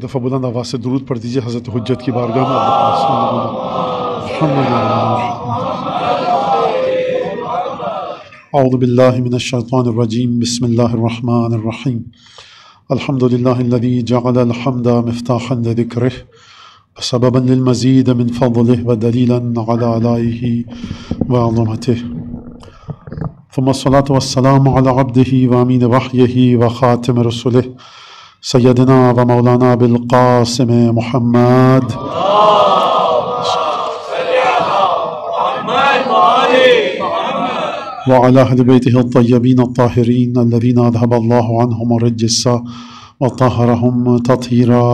دفعہ بلند آواز سے درود پڑھ دیجیے حضرت حجت کی بارگاہ میں. اعوذ باللہ من الشیطان الرجیم. بسم اللہ الرحمن الرحیم. الحمد للہ الذی جعل الحمد مفتاحا لذکرہ وسببا للمزید من فضلہ ودلیلا علی آلائہ وعظمتہ. ثم الصلاة والسلام علی عبدہ وامین وحیہ وخاتم رسلہ سیدنا و مولانا بالقاسم محمد وعلى أهل بيته الطيبين الطاهرين الذين أذهب الله عنهم الرجس وطهرهم تطهيرا.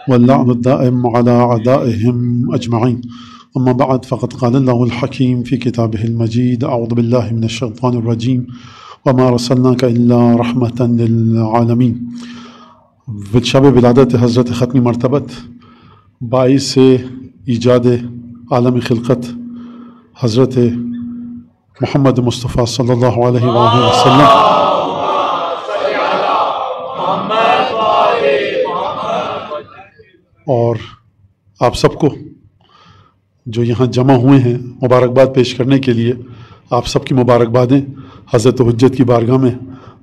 واللعن الدائم على أعدائهم أجمعين. أما بعد فقد قال الله الحكيم في كتابه المجيد: أعوذ بالله من الشيطان الرجيم وما رسلناك إلا رحمة للعالمين. شب ولادت حضرت ختمی مرتبت باعث ایجاد عالم خلقت حضرت محمد مصطفیٰ صلی اللہ علیہ وآلہ وسلم اور آپ سب کو جو یہاں جمع ہوئے ہیں مبارکباد پیش کرنے کے لیے، آپ سب کی مبارکبادیں حضرت حجت کی بارگاہ میں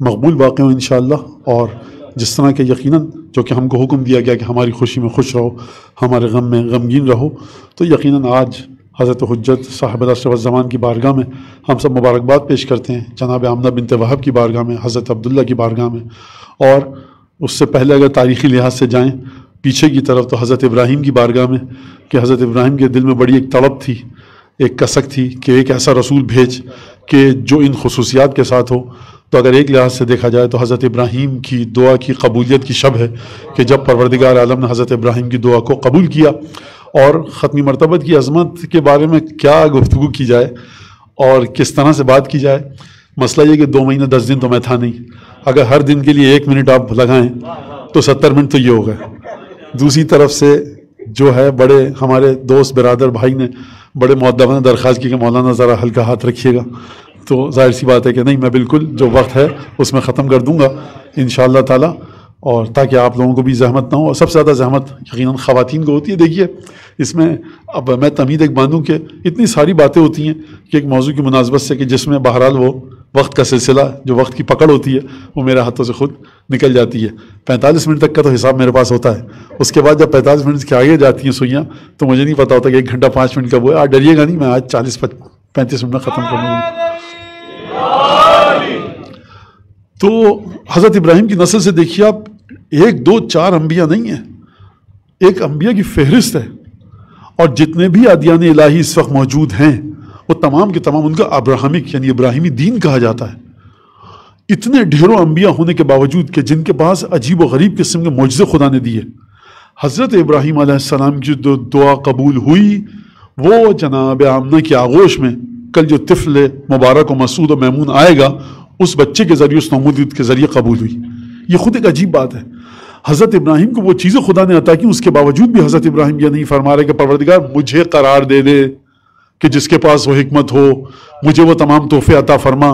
مقبول واقع ہوں انشاءاللہ. اور جس طرح کہ یقیناً جو کہ ہم کو حکم دیا گیا کہ ہماری خوشی میں خوش رہو، ہمارے غم میں غمگین رہو، تو یقیناً آج حضرت حجت صاحب العصر والزمان کی بارگاہ میں ہم سب مبارکباد پیش کرتے ہیں. جناب آمنہ بنت وہب کی بارگاہ میں، حضرت عبداللہ کی بارگاہ میں، اور اس سے پہلے اگر تاریخی لحاظ سے جائیں پیچھے کی طرف تو حضرت ابراہیم کی بارگاہ میں، کہ حضرت ابراہیم کے دل میں بڑی ایک طلب تھی، ایک کسک تھی کہ ایک ایسا رسول بھیج کہ جو ان خصوصیات کے ساتھ ہو. تو اگر ایک لحاظ سے دیکھا جائے تو حضرت ابراہیم کی دعا کی قبولیت کی شب ہے کہ جب پروردگار عالم نے حضرت ابراہیم کی دعا کو قبول کیا. اور ختمی مرتبت کی عظمت کے بارے میں کیا گفتگو کی جائے اور کس طرح سے بات کی جائے. مسئلہ یہ کہ 2 مہینے 10 دن تو میں تھا نہیں. اگر ہر دن کے لیے 1 منٹ آپ لگائیں تو 70 منٹ تو یہ ہو گئے. دوسری طرف سے جو ہے بڑے ہمارے دوست برادر بھائی نے بڑے مؤدبانہ درخواست کی کہ مولانا ذرا ہلکا ہاتھ رکھیے گا. تو ظاہر سی بات ہے کہ نہیں، میں بالکل جو وقت ہے اس میں ختم کر دوں گا انشاءاللہ تعالی، اور تاکہ آپ لوگوں کو بھی زحمت نہ ہو. اور سب سے زیادہ زحمت یقیناً خواتین کو ہوتی ہے. دیکھیے اس میں اب میں تمہید ایک باندھوں کہ اتنی ساری باتیں ہوتی ہیں کہ ایک موضوع کی مناسبت سے کہ جس میں بہرحال وہ وقت کا سلسلہ، جو وقت کی پکڑ ہوتی ہے، وہ میرے ہاتھوں سے خود نکل جاتی ہے. 45 منٹ تک کا تو حساب میرے پاس ہوتا ہے. اس کے بعد جب 45 منٹ کے آگے جاتی ہیں سوئیاں تو مجھے نہیں پتا ہوتا کہ 1 گھنٹہ 5 منٹ کا وہ ہے. آپ ڈریے گا نہیں، میں آج 40-35 منٹ میں ختم کر دوں گا. تو حضرت ابراہیم کی نسل سے دیکھیے آپ، 1 2 4 انبیاء نہیں ہیں، ایک انبیاء کی فہرست ہے. اور جتنے بھی ادیان الہی اس وقت موجود ہیں وہ تمام کے تمام ان کا ابراہمک یعنی ابراہیمی دین کہا جاتا ہے. اتنے ڈھیروں انبیاء ہونے کے باوجود کہ جن کے پاس عجیب و غریب قسم کے معجزے خدا نے دیے، حضرت ابراہیم علیہ السلام کی جو دعا قبول ہوئی وہ جناب آمنہ کی آغوش میں کل جو طفل مبارک و مسعود و میمون آئے گا، اس بچے کے ذریعے، اس نومولود کے ذریعے قبول ہوئی. یہ خود ایک عجیب بات ہے. حضرت ابراہیم کو وہ چیزیں خدا نے عطا کی، اس کے باوجود بھی حضرت ابراہیم یہ نہیں فرما رہے کہ پروردگار مجھے قرار دے دے کہ جس کے پاس وہ حکمت ہو، مجھے وہ تمام تحفے عطا فرما.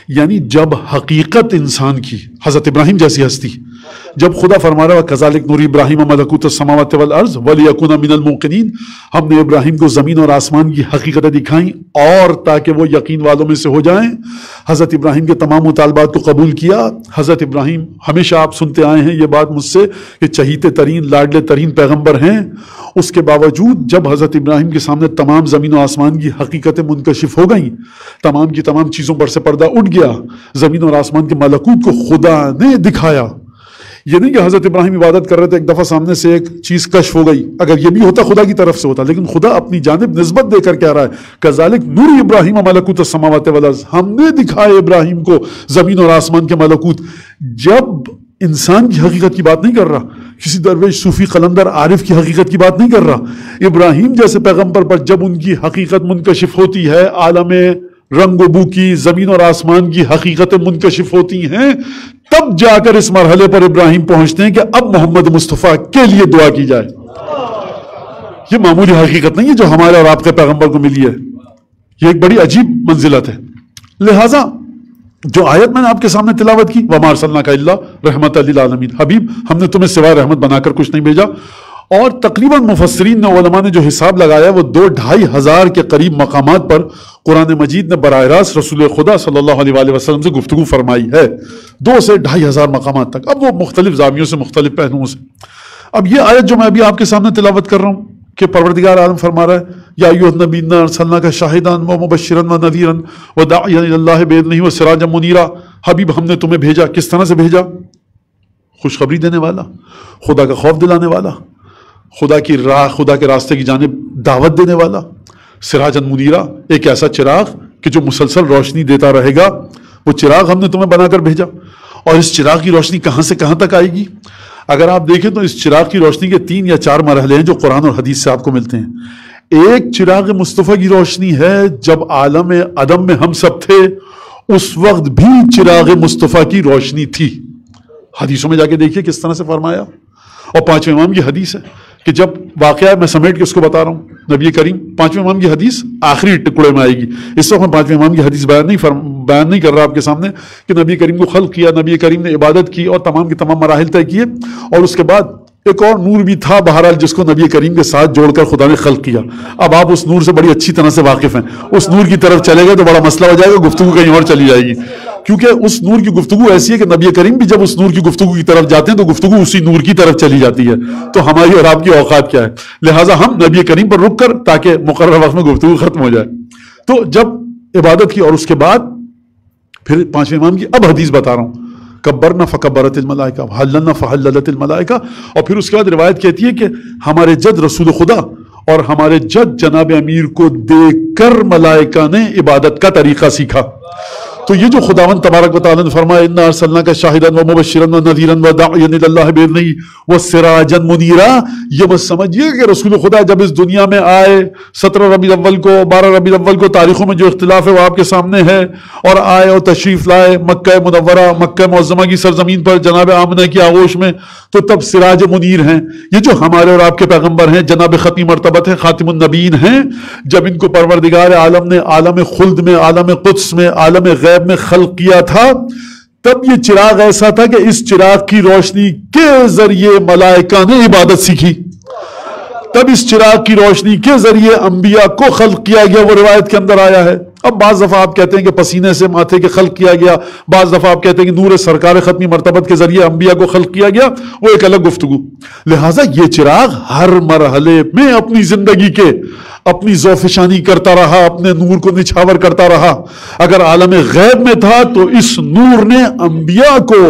یعنی جب حقیقت انسان کی، حضرت ابراہیم جیسی ہستی، جب خدا فرما رہا ہے کذالک نوری ابراہیم ملکوت السماوات والارض ولیکون من الموقنین، ہم نے ابراہیم کو زمین اور آسمان کی حقیقتیں دکھائیں اور تاکہ وہ یقین والوں میں سے ہو جائیں. حضرت ابراہیم کے تمام مطالبات کو قبول کیا. حضرت ابراہیم، ہمیشہ آپ سنتے آئے ہیں یہ بات مجھ سے کہ چہیتے ترین لاڈلے ترین پیغمبر ہیں. اس کے باوجود جب حضرت ابراہیم کے سامنے تمام زمین و آسمان کی حقیقتیں منکشف ہو گئیں، تمام کی تمام چیزوں پر سے پردہ اٹھ گیا، زمین اور آسمان کے ملکوت کو خدا نے دکھایا. یہ نہیں کہ حضرت ابراہیم عبادت کر رہے تھے، ایک دفعہ سامنے سے ایک چیز کشف ہو گئی. اگر یہ بھی ہوتا خدا کی طرف سے ہوتا، لیکن خدا اپنی جانب نسبت دے کر کہہ رہا ہے کذالک نوری ابراہیم ملکوت السماوات والارض، ہم نے دکھائے ابراہیم کو زمین اور آسمان کے ملکوت. جب انسان کی حقیقت کی بات نہیں کر رہا، کسی درویش صوفی قلندر عارف کی حقیقت کی بات نہیں کر رہا، ابراہیم جیسے پیغمبر پر جب ان کی حقیقت منکشف ہوتی ہے، عالم رنگ و بو کی، زمین اور آسمان کی حقیقتیں منکشف ہوتی ہیں، تب جا کر اس مرحلے پر ابراہیم پہنچتے ہیں کہ اب محمد مصطفیٰ کے لیے دعا کی جائے. یہ معمولی حقیقت نہیں ہے جو ہمارے اور آپ کے پیغمبر کو ملی ہے، یہ ایک بڑی عجیب منزلت ہے. لہٰذا جو آیت میں نے آپ کے سامنے تلاوت کی وَمَا أَرْسَلْنَاكَ إِلَّا رَحْمَةً لِلْعَالَمِينَ، حبیب ہم نے تمہیں سوائے رحمت بنا کر کچھ نہیں بھیجا. اور تقریباً مفسرین نے علماء نے جو حساب لگایا وہ 2-2.5 کے قریب مقامات پر قرآن مجید نے براہ راست رسول خدا صلی اللہ علیہ وآلہ وسلم سے گفتگو فرمائی ہے، 2 سے 2.5 مقامات تک. اب وہ مختلف زاویوں سے، مختلف پہلوؤں سے. اب یہ آیت جو میں ابھی آپ کے سامنے تلاوت کر رہا ہوں کہ پروردگار عالم فرما رہا ہے یا ایھا النبی انا ارسلناک شاہدا ومبشرا ونذیرا وداعیا الی اللہ باذنہ وسراجا منیرا. حبیب ہم نے تمہیں بھیجا، کس طرح سے بھیجا؟ خوشخبری دینے والا، خدا کا خوف دلانے والا، خدا کی راہ، خدا کے راستے کی جانب دعوت دینے والا. سراجا منیرا، ایک ایسا چراغ کہ جو مسلسل روشنی دیتا رہے گا. وہ چراغ ہم نے تمہیں بنا کر بھیجا. اور اس چراغ کی روشنی کہاں سے کہاں تک آئے گی؟ اگر آپ دیکھیں تو اس چراغ کی روشنی کے 3 یا 4 مرحلے ہیں جو قرآن اور حدیث سے آپ کو ملتے ہیں. ایک چراغ مصطفیٰ کی روشنی ہے، جب عالم عدم میں ہم سب تھے اس وقت بھی چراغ مصطفیٰ کی روشنی تھی. حدیثوں میں جا کے دیکھیے کس طرح سے فرمایا. اور 5ویں امام کی حدیث ہے کہ جب واقعہ میں سمیٹ کے اس کو بتا رہا ہوں، نبی کریم 5ویں امام کی حدیث آخری ٹکڑے میں آئے گی. اس وقت میں 5ویں امام کی حدیث بیان نہیں کر رہا آپ کے سامنے کہ نبی کریم کو خلق کیا، نبی کریم نے عبادت کی اور تمام کے تمام مراحل طے کیے. اور اس کے بعد ایک اور نور بھی تھا بہرحال جس کو نبی کریم کے ساتھ جوڑ کر خدا نے خلق کیا. اب آپ اس نور سے بڑی اچھی طرح سے واقف ہیں. اس نور کی طرف چلے گئے تو بڑا مسئلہ ہو جائے گا، گفتگو کہیں اور چلی جائے گی. کیونکہ اس نور کی گفتگو ایسی ہے کہ نبی کریم بھی جب اس نور کی گفتگو کی طرف جاتے ہیں تو گفتگو اسی نور کی طرف چلی جاتی ہے. تو ہماری اور آپ کی اوقات کیا ہے؟ لہٰذا ہم نبی کریم پر رک کر تاکہ مقررہ وقت میں گفتگو ختم ہو جائے. تو جب عبادت کی اور اس کے بعد پھر 5ویں امام کی اب حدیث بتا رہا ہوں، کبرنا فکبرت الملائکہ حللنا فحللت الملائکہ. اور پھر اس کے بعد روایت کہتی ہے کہ ہمارے جد رسول خدا اور ہمارے جد جناب امیر کو دیکھ کر ملائکہ نے عبادت کا طریقہ سیکھا. تو یہ جو خداوند تبارک و تعالیٰ نے فرمایا انا ارسلناک شاہدا ومبشرا ونذیرا وداعیا الی اللہ باذنہ وسراجا منیرا، یہ بس سمجھیے کہ رسول خدا جب اس دنیا میں آئے 17 ربیع الاول کو 12 ربیع الاول کو، تاریخوں میں جو اختلاف ہے وہ آپ کے سامنے ہے، اور آئے اور تشریف لائے مکہ منورہ، مکہ معظمہ کی سرزمین پر جناب آمنہ کی آغوش میں، تو تب سراج منیر ہیں. یہ جو ہمارے اور آپ کے پیغمبر ہیں، جناب ختمی مرتبت ہیں، خاتم النبیین ہیں، جب ان کو پروردگار عالم نے عالم خلد میں، عالم قدس میں، عالم غیب میں خلق کیا تھا، تب یہ چراغ ایسا تھا کہ اس چراغ کی روشنی کے ذریعے ملائکہ نے عبادت سیکھی. تب اس چراغ کی روشنی کے ذریعے انبیاء کو خلق کیا گیا. وہ روایت کے اندر آیا ہے. اب بعض دفعہ آپ کہتے ہیں کہ پسینے سے ماتھے کے خلق کیا گیا، بعض دفعہ آپ کہتے ہیں کہ نور سرکار ختمی مرتبت کے ذریعے انبیاء کو خلق کیا گیا، وہ ایک الگ گفتگو. لہٰذا یہ چراغ ہر مرحلے میں اپنی زندگی کے اپنی ذوفشانی کرتا رہا، اپنے نور کو نچھاور کرتا رہا. اگر عالم غیب میں تھا تو اس نور نے انبیاء کو،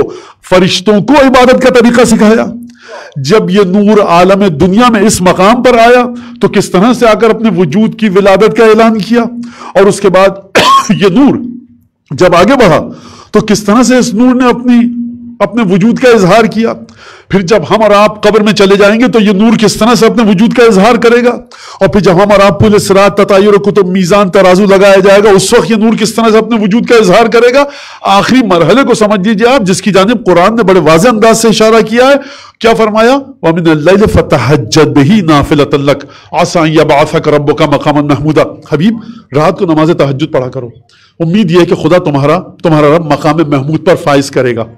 فرشتوں کو عبادت کا طریقہ سکھایا. جب یہ نور عالم دنیا میں اس مقام پر آیا تو کس طرح سے آ کر اپنے وجود کی ولادت کا اعلان کیا، اور اس کے بعد یہ نور جب آگے بڑھا تو کس طرح سے اس نور نے اپنے وجود کا اظہار کیا. پھر جب ہم اور آپ قبر میں چلے جائیں گے تو یہ نور کس طرح سے اپنے وجود کا اظہار کرے گا. اور پھر جب ہم اور آپ پورے صراط، تطایر و کتب، میزان، ترازو لگایا جائے گا، اس وقت یہ نور کس طرح سے اپنے وجود کا اظہار کرے گا. آخری مرحلے کو سمجھ لیجیے آپ، جس کی جانب قرآن نے بڑے واضح انداز سے اشارہ کیا ہے. کیا فرمایا؟ وَمِنَ اللَّيْلِ فَتَهَجَّدْ بِهِ نَافِلَةً لَكَ عَسَىٰ أَن يَبْعَثَكَ رَبُّكَ مَقَامًا مَحْمُودًا. حبیب رات کو نماز تہجد پڑھا کرو، امید یہ ہے کہ خدا تمہارا رب مقام محمود پر فائز کرے گا.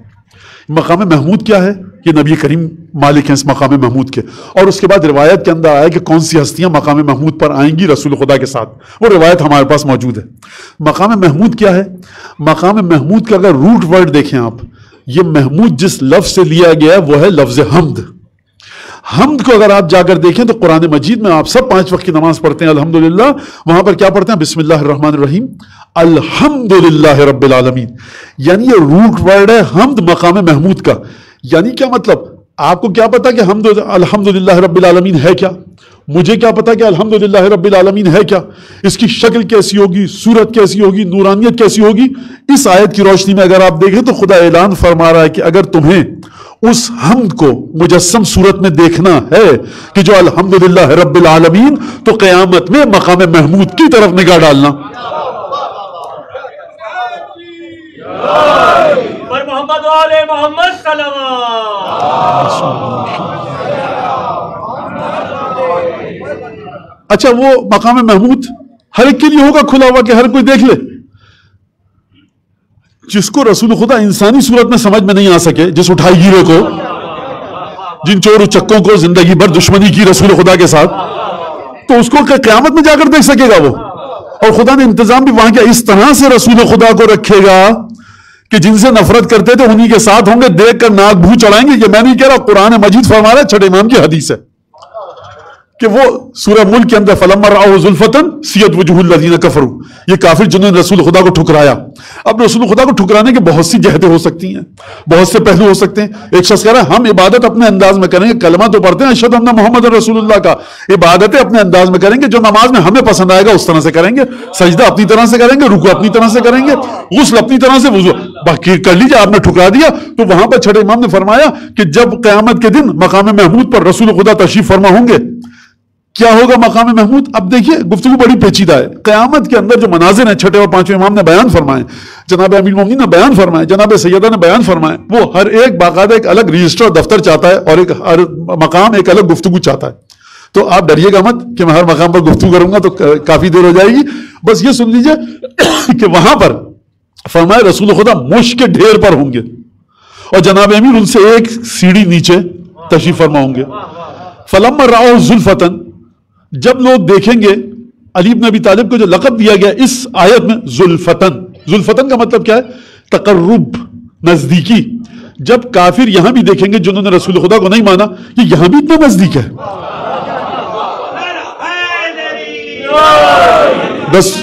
مقام محمود کیا ہے؟ یہ نبی کریم مالک ہیں اس مقام محمود کے. اور اس کے بعد روایت کے اندر آیا کہ کون سی ہستیاں مقام محمود پر آئیں گی رسول خدا کے ساتھ. وہ روایت ہمارے پاس موجود ہے. مقام محمود کیا ہے؟ مقام محمود کا اگر روٹ ورڈ دیکھیں آپ، یہ محمود جس لفظ سے لیا گیا ہے وہ ہے لفظ حمد. حمد کو اگر آپ جا کر دیکھیں تو قرآن مجید میں آپ سب 5 وقت کی نماز پڑھتے ہیں الحمدللہ، وہاں پر کیا پڑھتے ہیں؟ بسم اللہ الرحمن الرحیم الحمدللہ رب العالمین. یعنی یہ روٹ ورڈ ہے حمد مقام محمود کا. یعنی کیا مطلب؟ آپ کو کیا پتا کہ الحمدللہ رب العالمین ہے کیا؟ مجھے کیا پتا کہ الحمدللہ رب العالمین ہے کیا؟ اس کی شکل کیسی ہوگی، صورت کیسی ہوگی، نورانیت کیسی ہوگی؟ اس آیت کی روشنی میں اگر آپ دیکھیں تو خدا اعلان فرما رہا ہے کہ اگر تمہیں اس حمد کو مجسم صورت میں دیکھنا ہے کہ جو الحمدللہ رب العالمین، تو قیامت میں مقام محمود کی طرف نگاہ ڈالنا. پر محمد والے محمد اچھا وہ مقام محمود ہر ایک کے لیے ہوگا کھلا ہوا کہ ہر کوئی دیکھ لے؟ جس کو رسول خدا انسانی صورت میں سمجھ میں نہیں آ سکے، جس اٹھائی گیرے کو، جن چور اچکوں کو زندگی بھر دشمنی کی رسول خدا کے ساتھ، تو اس کو قیامت میں جا کر دیکھ سکے گا وہ. اور خدا نے انتظام بھی وہاں کیا اس طرح سے رسول خدا کو رکھے گا کہ جن سے نفرت کرتے تھے انہی کے ساتھ ہوں گے، دیکھ کر ناک بھو چڑھائیں گے. یہ میں نہیں کہہ رہا، قرآن مجید فرما رہا ہے، چھٹے امام کی حدیث ہے کہ وہ سورہ ملک کے اندر فَلَمَّا رَأَوْا زُلْفَةً سِيَتْ وُجُوهُ الَّذِينَ كَفَرُوا، یہ کافر جنہوں نے رسول خدا کو ٹھکرایا. اب رسول خدا کو ٹھکرانے کے بہت سی جہتیں ہو سکتی ہیں، بہت سے پہلو ہو سکتے ہیں. ایک شخص کہہ رہا ہے ہم عبادت اپنے انداز میں کریں گے، کلمہ تو پڑھتے ہیں اشہد ان محمد رسول اللہ کا، عبادتیں اپنے انداز میں کریں گے، جو نماز میں ہمیں پسند آئے گا اس طرح سے کریں گے، سجدہ اپنی طرح سے کریں گے، رکوع اپنی طرح سے کریں گے، غسل اپنی طرح سے، وضو باقی کر لیجیے. آپ نے ٹھکرا دیا تو وہاں پر چھٹے امام نے فرمایا کہ جب قیامت کے دن مقام محمود پر رسول خدا تشریف فرما ہوں گے، کیا ہوگا مقام محمود؟ اب دیکھیے گفتگو بڑی پیچیدہ ہے. قیامت کے اندر جو مناظر ہیں چھٹے اور پانچویں امام نے بیان فرمائے، جناب امیر المومنین نے بیان فرمائے، جناب سیدہ نے بیان فرمائے، وہ ہر ایک باقاعدہ ایک الگ رجسٹر دفتر چاہتا ہے اور ایک ہر مقام ایک الگ گفتگو چاہتا ہے. تو آپ ڈریے گا مت کہ میں ہر مقام پر گفتگو کروں گا تو کافی دیر ہو جائے گی. بس یہ سن لیجئے کہ وہاں پر فرمائے رسول خدا مشک کے ڈھیر پر ہوں گے اور جناب امیر ان سے ایک سیڑھی نیچے تشریف فرما ہوں گے. فَلَمَّا رَأَوْا زُلْفَةً، جب لوگ دیکھیں گے علی بن ابی طالب کو جو لقب دیا گیا اس آیت میں زلفتن، زلفتن کا مطلب کیا ہے؟ تقرب، نزدیکی. جب کافر یہاں بھی دیکھیں گے جنہوں نے رسول خدا کو نہیں مانا کہ یہاں بھی اتنا نزدیک ہے، بس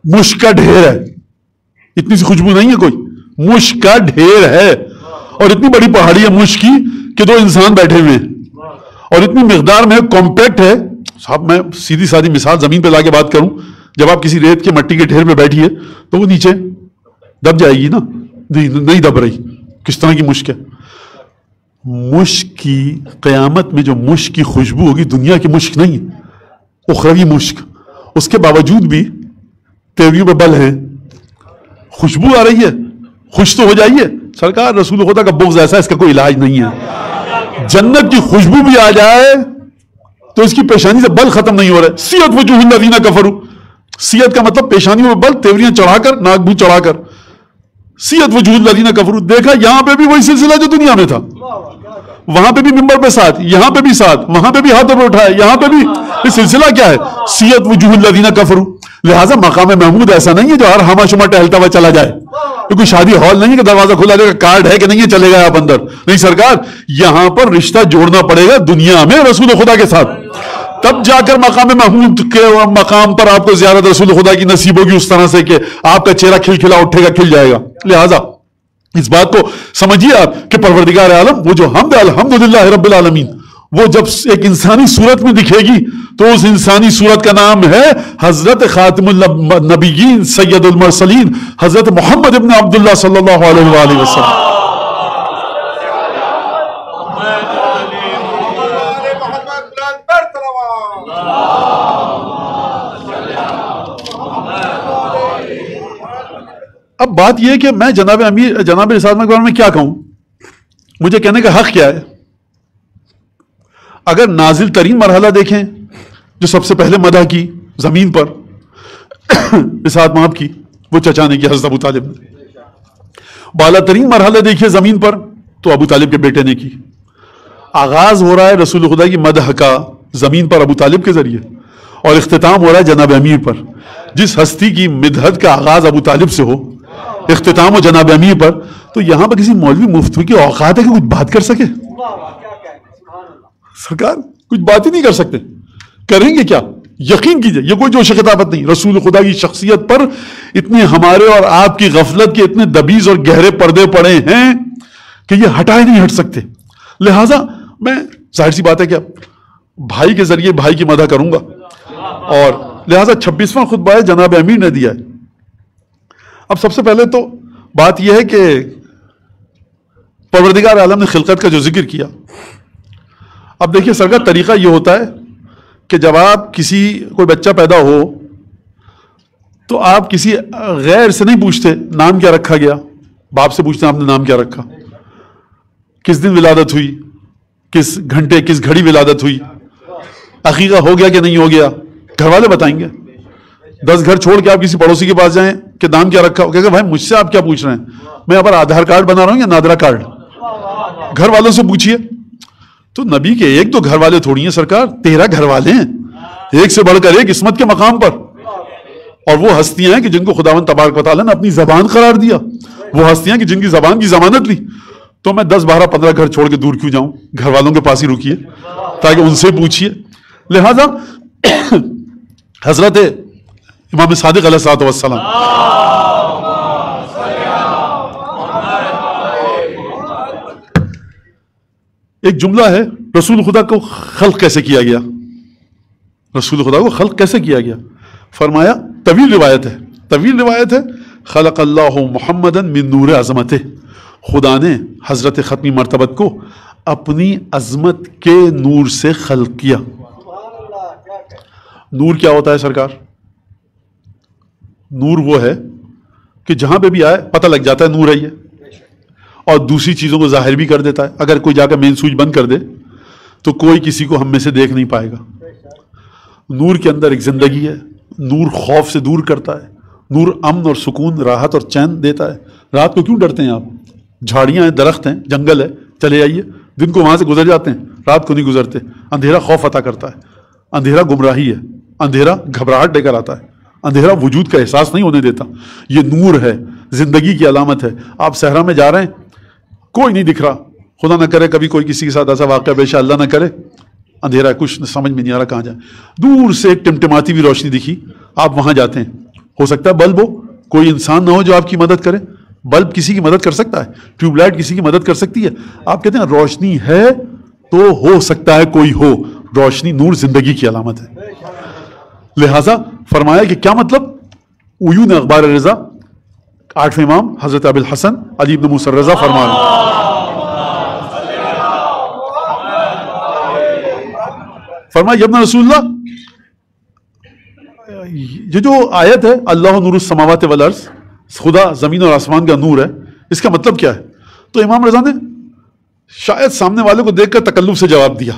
مشک کا ڈھیر ہے، اتنی سی خوشبو نہیں ہے کوئی، مشک کا ڈھیر ہے. اور اتنی بڑی پہاڑی ہے مشک کی کہ دو انسان بیٹھے ہوئے ہیں اور اتنی مقدار میں کمپیکٹ ہے. صاحب میں سیدھی سادھی مثال زمین پہ لا کے بات کروں، جب آپ کسی ریت کے مٹی کے ڈھیر پہ بیٹھیے تو وہ نیچے دب جائے گی نا، نہیں دب رہی. کس طرح کی مشک ہے؟ مشک کی قیامت میں جو مشک کی خوشبو ہوگی دنیا کی مشک نہیں، اخروی مشک. اس کے باوجود بھی تیوریوں پہ بل ہیں، خوشبو آ رہی ہے، خوش تو ہو جائیے. سرکار رسول خدا کا بغض ایسا ہے اس کا کوئی علاج نہیں ہے. جنت کی خوشبو بھی آ جائے تو اس کی پیشانی سے بل ختم نہیں ہو رہے. سیت وجوہ الذین کفروا، سیت کا مطلب پیشانیوں میں بل، تیوریاں چڑھا کر، ناک بو چڑھا کر. سیت وجوہ الذین کفروا، دیکھا یہاں پہ بھی وہی سلسلہ جو دنیا میں تھا، وہاں پہ بھی ممبر پہ ساتھ، یہاں پہ بھی ساتھ، وہاں پہ بھی ہاتھوں پہ اٹھائے، یہاں پہ بھی. یہ سلسلہ کیا ہے؟ سیت وجوہ الذین کفروا. لہٰذا مقام محمود ایسا نہیں ہے جو ہر ہما شما ٹہلتا ہوا چلا جائے. یہ کوئی شادی ہال نہیں ہے کہ دروازہ کھلا دے گا، کارڈ ہے کہ نہیں ہے چلے گئے آپ اندر. نہیں سرکار، یہاں پر رشتہ جوڑنا پڑے گا دنیا میں رسول خدا کے ساتھ، تب جا کر مقام محمود کے مقام پر آپ کو زیارت رسول خدا کی نصیب ہوگی اس طرح سے کہ آپ کا چہرہ کھلکھلا اٹھے گا، کھل جائے گا. لہٰذا اس بات کو سمجھیے آپ کہ پروردگار عالم وہ جو حمد الحمدللہ رب العالمین، وہ جب ایک انسانی صورت میں دکھے گی تو اس انسانی صورت کا نام ہے حضرت خاتم النبیین سید المرسلین حضرت محمد ابن عبداللہ صلی اللہ علیہ وآلہ وسلم. اب بات یہ کہ میں جناب امیر جناب رسالت کے بارے میں کیا کہوں، مجھے کہنے کا حق کیا ہے؟ اگر نازل ترین مرحلہ دیکھیں جو سب سے پہلے مدح کی زمین پر رسالت مآب کی، وہ چچا نے کی، حضرت ابو طالب نے. بالا ترین مرحلہ دیکھیے زمین پر تو ابو طالب کے بیٹے نے کی. آغاز ہو رہا ہے رسول خدا کی مدح کا زمین پر ابو طالب کے ذریعے، اور اختتام ہو رہا ہے جناب امیر پر. جس ہستی کی مدحت کا آغاز ابو طالب سے ہو، اختتام ہو جناب امیر پر، تو یہاں پر کسی مولوی مفتوی کی اوقات ہے کہ کچھ بات کر سکے؟ سرکار کچھ بات ہی نہیں کر سکتے، کریں گے کیا؟ یقین کیجئے یہ کوئی جوش خطابت نہیں. رسول خدا کی شخصیت پر اتنے ہمارے اور آپ کی غفلت کے اتنے دبیز اور گہرے پردے پڑے ہیں کہ یہ ہٹائے نہیں ہٹ سکتے. لہٰذا میں ظاہر سی بات ہے کہ بھائی کے ذریعے بھائی کی مدح کروں گا، اور لہٰذا 26واں خطبہ جناب امیر نے دیا ہے. اب سب سے پہلے تو بات یہ ہے کہ پروردگار عالم نے خلقت کا جو ذکر کیا. اب دیکھیے سرکار، طریقہ یہ ہوتا ہے کہ جب آپ کوئی بچہ پیدا ہو تو آپ کسی غیر سے نہیں پوچھتے نام کیا رکھا گیا، باپ سے پوچھتے ہیں آپ نے نام کیا رکھا، کس دن ولادت ہوئی، کس گھنٹے کس گھڑی ولادت ہوئی، عقیقہ ہو گیا کہ نہیں ہو گیا؟ گھر والے بتائیں گے. 10 گھر چھوڑ کے آپ کسی پڑوسی کے پاس جائیں کہ نام کیا رکھا ہو، کہ بھائی مجھ سے آپ کیا پوچھ رہے ہیں، میں یہاں پر آدھار کارڈ بنا رہا ہوں یا نادرا کارڈ؟ گھر والوں سے پوچھیے. تو نبی کے ایک تو گھر والے تھوڑی ہیں سرکار، 13 گھر والے ہیں، ایک سے بڑھ کر ایک عصمت کے مقام پر. اور وہ ہستیاں ہیں کہ جن کو خداوند تبارک و تعالیٰ نے اپنی زبان قرار دیا، وہ ہستیاں کہ جن کی زبان کی ضمانت لی. تو میں 10 12 15 گھر چھوڑ کے دور کیوں جاؤں؟ گھر والوں کے پاس ہی رکیے تاکہ ان سے پوچھیے. لہذا حضرت امام صادق علیہ الصلوۃ والسلام ایک جملہ ہے، رسول خدا کو خلق کیسے کیا گیا، رسول خدا کو خلق کیسے کیا گیا؟ فرمایا، طویل روایت ہے، خلق اللہ محمدا من نور عظمتہ، خدا نے حضرت ختمی مرتبت کو اپنی عظمت کے نور سے خلق کیا. نور کیا ہوتا ہے سرکار؟ نور وہ ہے کہ جہاں پہ بھی آئے پتہ لگ جاتا ہے نور ہے یہ، اور دوسری چیزوں کو ظاہر بھی کر دیتا ہے. اگر کوئی جا کر مین سوئچ بند کر دے تو کوئی کسی کو ہم میں سے دیکھ نہیں پائے گا. نور کے اندر ایک زندگی ہے، نور خوف سے دور کرتا ہے، نور امن اور سکون، راحت اور چین دیتا ہے. رات کو کیوں ڈرتے ہیں آپ؟ جھاڑیاں ہیں، درخت ہیں، جنگل ہے، چلے آئیے. دن کو وہاں سے گزر جاتے ہیں، رات کو نہیں گزرتے. اندھیرا خوف عطا کرتا ہے، اندھیرا گمراہی ہے، اندھیرا گھبراہٹ لے کر آتا ہے، اندھیرا وجود کا احساس نہیں ہونے دیتا. یہ نور ہے، زندگی کی علامت ہے. آپ صحرا میں جا رہے ہیں، کوئی نہیں دکھ رہا، خدا نہ کرے کبھی کوئی کسی کے ساتھ ایسا واقعہ پیش اللہ نہ کرے، اندھیرا ہے، کچھ سمجھ میں نہیں آ رہا کہاں جائیں. دور سے ایک ٹمٹماتی ہوئی روشنی دکھی، آپ وہاں جاتے ہیں. ہو سکتا ہے بلب ہو، کوئی انسان نہ ہو جو آپ کی مدد کرے. بلب کسی کی مدد کر سکتا ہے، ٹیوب لائٹ کسی کی مدد کر سکتی ہے. آپ کہتے ہیں روشنی ہے تو ہو سکتا ہے کوئی ہو. روشنی، نور زندگی کی علامت ہے. لہذا فرمایا کہ کیا مطلب؟ عیون اخبار رضا، 8ویں امام حضرت ابی الحسن علی بن موسیٰ رضا فرمایا، فرمایا ابن رسول اللہ، یہ جو آیت ہے اللہ نور السماوات والارض، خدا زمین اور آسمان کا نور ہے، اس کا مطلب کیا ہے؟ تو امام رضا نے شاید سامنے والے کو دیکھ کر تکلف سے جواب دیا،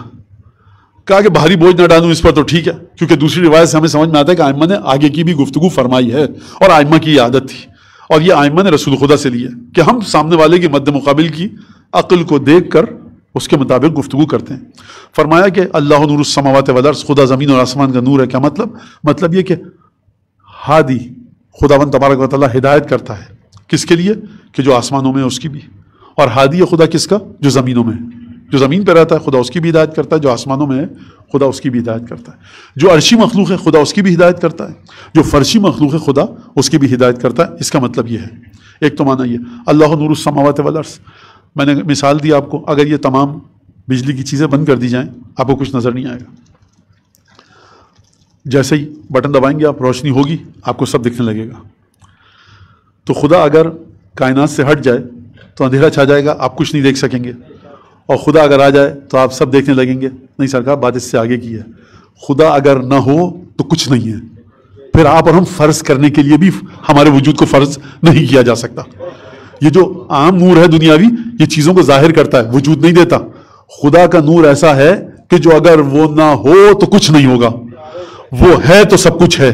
کہا کہ بھاری بوجھ نہ ڈالوں اس پر تو ٹھیک ہے، کیونکہ دوسری روایت سے ہمیں سمجھ میں آتا ہے کہ آئمہ نے آگے کی بھی گفتگو فرمائی ہے، اور آئمہ کی یہ عادت تھی، اور یہ آئمہ نے رسول خدا سے لی ہے کہ ہم سامنے والے کی مد مقابل کی عقل کو دیکھ کر اس کے مطابق گفتگو کرتے ہیں. فرمایا کہ اللہ نور السماوات والارض، خدا زمین اور آسمان کا نور ہے. کیا مطلب؟ مطلب یہ کہ ہادی، خداوند تبارک و تعالیٰ ہدایت کرتا ہے. کس کے لیے؟ کہ جو آسمانوں میں ہے اس کی بھی. اور ہادی ہے خدا کس کا؟ جو زمینوں میں ہے. جو زمین پہ رہتا ہے خدا اس کی بھی ہدایت کرتا ہے، جو آسمانوں میں ہے خدا اس کی بھی ہدایت کرتا ہے. جو عرشی مخلوق ہے خدا اس کی بھی ہدایت کرتا ہے، جو فرشی مخلوق ہے خدا اس کی بھی ہدایت کرتا ہے. اس کا مطلب یہ ہے. ایک تو معنی یہ اللہ نور السماوات والارض. میں نے مثال دی آپ کو، اگر یہ تمام بجلی کی چیزیں بند کر دی جائیں آپ کو کچھ نظر نہیں آئے گا. جیسے ہی بٹن دبائیں گے آپ، روشنی ہوگی، آپ کو سب دکھنے لگے گا. تو خدا اگر کائنات سے ہٹ جائے تو اندھیرا چھا جائے گا، آپ کچھ نہیں دیکھ سکیں گے. اور خدا اگر آ جائے تو آپ سب دیکھنے لگیں گے. نہیں سرکار، بات اس سے آگے کی ہے. خدا اگر نہ ہو تو کچھ نہیں ہے. پھر آپ اور ہم فرض کرنے کے لیے بھی ہمارے وجود کو فرض نہیں کیا جا سکتا. یہ جو عام نور ہے دنیاوی، یہ چیزوں کو ظاہر کرتا ہے، وجود نہیں دیتا. خدا کا نور ایسا ہے کہ جو اگر وہ نہ ہو تو کچھ نہیں ہوگا، وہ ہے تو سب کچھ ہے.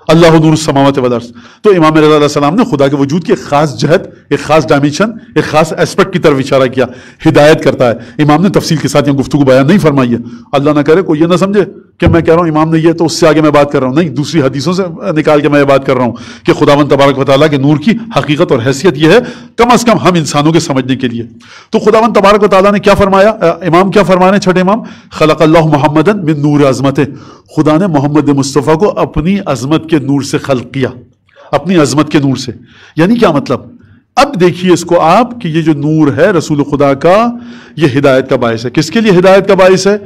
اللہ نور السماوات والارض. تو امام رضا علیہ السلام نے خدا کے وجود کی ایک خاص جہت، ایک خاص ڈائمینشن، ایک خاص ایسپیکٹ کی طرف اشارہ کیا. ہدایت کرتا ہے. امام نے تفصیل کے ساتھ یہ گفتگو بیان نہیں فرمائی ہے. اللہ نہ کرے کوئی یہ نہ سمجھے کہ میں کہہ رہا ہوں امام نے یہ تو اس سے آگے میں بات کر رہا ہوں. نہیں، دوسری حدیثوں سے نکال کے میں یہ بات کر رہا ہوں کہ خداوند تبارک و تعالیٰ کے نور کی حقیقت اور حیثیت یہ ہے، کم از کم ہم انسانوں کے سمجھنے کے لیے. تو خداوند تبارک و تعالیٰ نے کیا فرمایا؟ امام کیا فرما رہے ہیں؟ چھٹے امام، خلق اللہ محمدا من نور عظمتہ. خدا نے محمد مصطفیٰ کو اپنی عظمت کے نور سے خلق کیا، اپنی عظمت کے نور سے. یعنی کیا مطلب؟ اب دیکھیے اس کو آپ کہ یہ جو نور ہے رسول خدا کا، یہ ہدایت کا باعث ہے. کس کے لیے ہدایت کا باعث ہے؟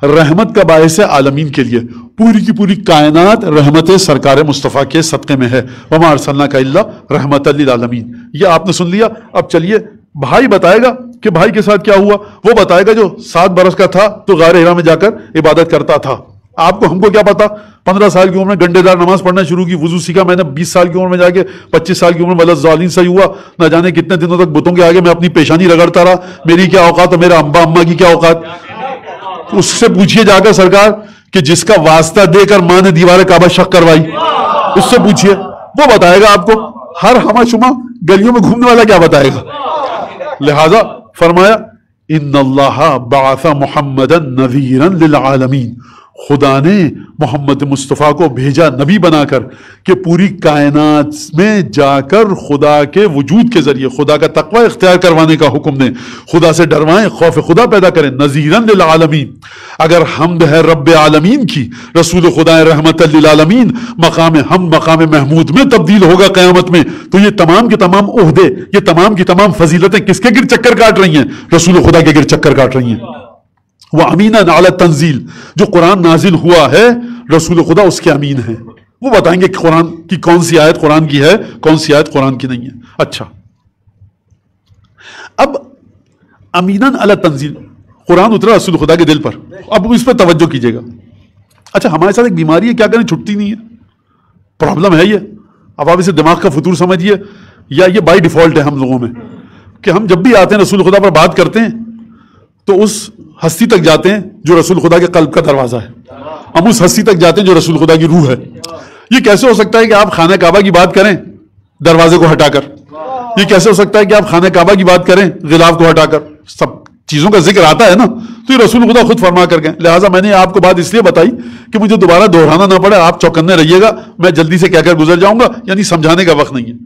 رحمت کا باعث ہے عالمین کے لیے. پوری کی پوری کائنات رحمت سرکار مصطفیٰ کے صدقے میں ہے. وما ارسلناک الا رحمت للعالمین. یہ آپ نے سن لیا. اب چلیے بھائی بتائے گا کہ بھائی کے ساتھ کیا ہوا. وہ بتائے گا جو 7 برس کا تھا تو غار ہرا میں جا کر عبادت کرتا تھا. آپ کو ہم کو کیا پتا؟ 15 سال کی عمر میں گنڈے دار نماز پڑھنا شروع کی، وضو سیکھا میں نے 20 سال کی عمر میں جا کے، 25 سال کی عمر میں ولدظالین صحیح ہوا. نہ جانے کتنے دنوں تک بتوں کے آگے میں اپنی پیشانی رگڑتا رہا. میری کیا اوقات اور میرا ابا اماں کی کیا اوقات. اس سے پوچھئے جا کر سرکار کہ جس کا واسطہ دے کر ماں نے دیوار کعبہ شق کروائی، اس سے پوچھئے، وہ بتائے گا آپ کو. ہر ہمہ شمہ گلیوں میں گھومنے والا کیا بتائے گا؟ لہذا فرمایا ان اللہ بعث محمدا نذیرا للعالمین، خدا نے محمد مصطفیٰ کو بھیجا نبی بنا کر کہ پوری کائنات میں جا کر خدا کے وجود کے ذریعے خدا کا تقوی اختیار کروانے کا حکم دیں، خدا سے ڈروائیں، خوف خدا پیدا کریں. نذیرا للعالمین، اگر حمد ہے رب عالمین کی، رسول خدا رحمت للعالمین مقام ہم مقام محمود میں تبدیل ہوگا قیامت میں، تو یہ تمام کے تمام عہدے، یہ تمام کی تمام فضیلتیں کس کے گر چکر کاٹ رہی ہیں؟ رسول خدا کے گر چکر کاٹ رہی ہیں. وہ امیناً علی التنزیل، جو قرآن نازل ہوا ہے رسول خدا اس کے امین ہیں. وہ بتائیں گے کہ قرآن کی کون سی آیت قرآن کی ہے، کون سی آیت قرآن کی نہیں ہے. اچھا، اب امیناً علی التنزیل، قرآن اترا رسول خدا کے دل پر، اب اس پہ توجہ کیجئے گا. اچھا، ہمارے ساتھ ایک بیماری ہے، کیا کریں چھٹتی نہیں ہے، پرابلم ہے یہ. اب آپ اسے دماغ کا فطور سمجھیے یا یہ بائی ڈیفالٹ ہے ہم لوگوں میں کہ ہم جب بھی آتے ہیں رسول خدا پر بات کرتے ہیں تو اس ہستی تک جاتے ہیں جو رسول خدا کے قلب کا دروازہ ہے، ہم اس ہستی تک جاتے ہیں جو رسول خدا کی روح ہے. یہ کیسے ہو سکتا ہے کہ آپ خانہ کعبہ کی بات کریں دروازے کو ہٹا کر؟ یہ کیسے ہو سکتا ہے کہ آپ خانہ کعبہ کی بات کریں غلاف کو ہٹا کر؟ سب چیزوں کا ذکر آتا ہے نا، تو یہ رسول خدا خود فرما کر گئے. لہٰذا میں نے آپ کو بات اس لیے بتائی کہ مجھے دوبارہ دہرانا نہ پڑے، آپ چوکنے رہیے گا، میں جلدی سے کہہ کر گزر جاؤں گا، یعنی سمجھانے کا وقت نہیں ہے.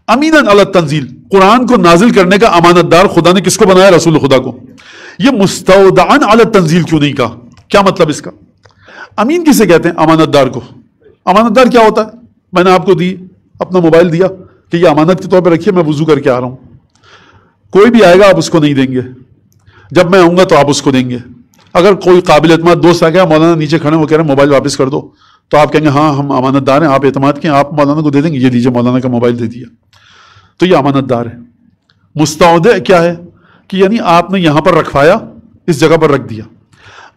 امیناً علی التنزیل، قرآن کو نازل کرنے کا امانت دار خدا نے کس کو بنایا؟ رسول خدا کو. یہ مستودعاً علی التنزیل کیوں نہیں کہا؟ کیا مطلب اس کا؟ امین کسے کہتے ہیں؟ امانت دار کو. امانت دار کیا ہوتا ہے؟ میں نے آپ کو دی اپنا موبائل دیا کہ یہ امانت کے طور پہ رکھیے، میں وضو کر کے آ رہا ہوں. کوئی بھی آئے گا آپ اس کو نہیں دیں گے، جب میں آؤں گا تو آپ اس کو دیں گے. اگر کوئی قابل اعتماد دوست آ گیا، مولانا نیچے کھڑے، وہ کہہ رہے ہیں موبائل واپس کر دو، تو آپ کہیں گے ہاں ہم امانت دار ہیں، آپ اعتماد کیں، آپ مولانا کو دے دیں گے، یہ لیجیے مولانا کا موبائل دے دیا. تو یہ امانت دار ہے. مستودع کیا ہے؟ کہ یعنی آپ نے یہاں پر رکھوایا، اس جگہ پر رکھ دیا.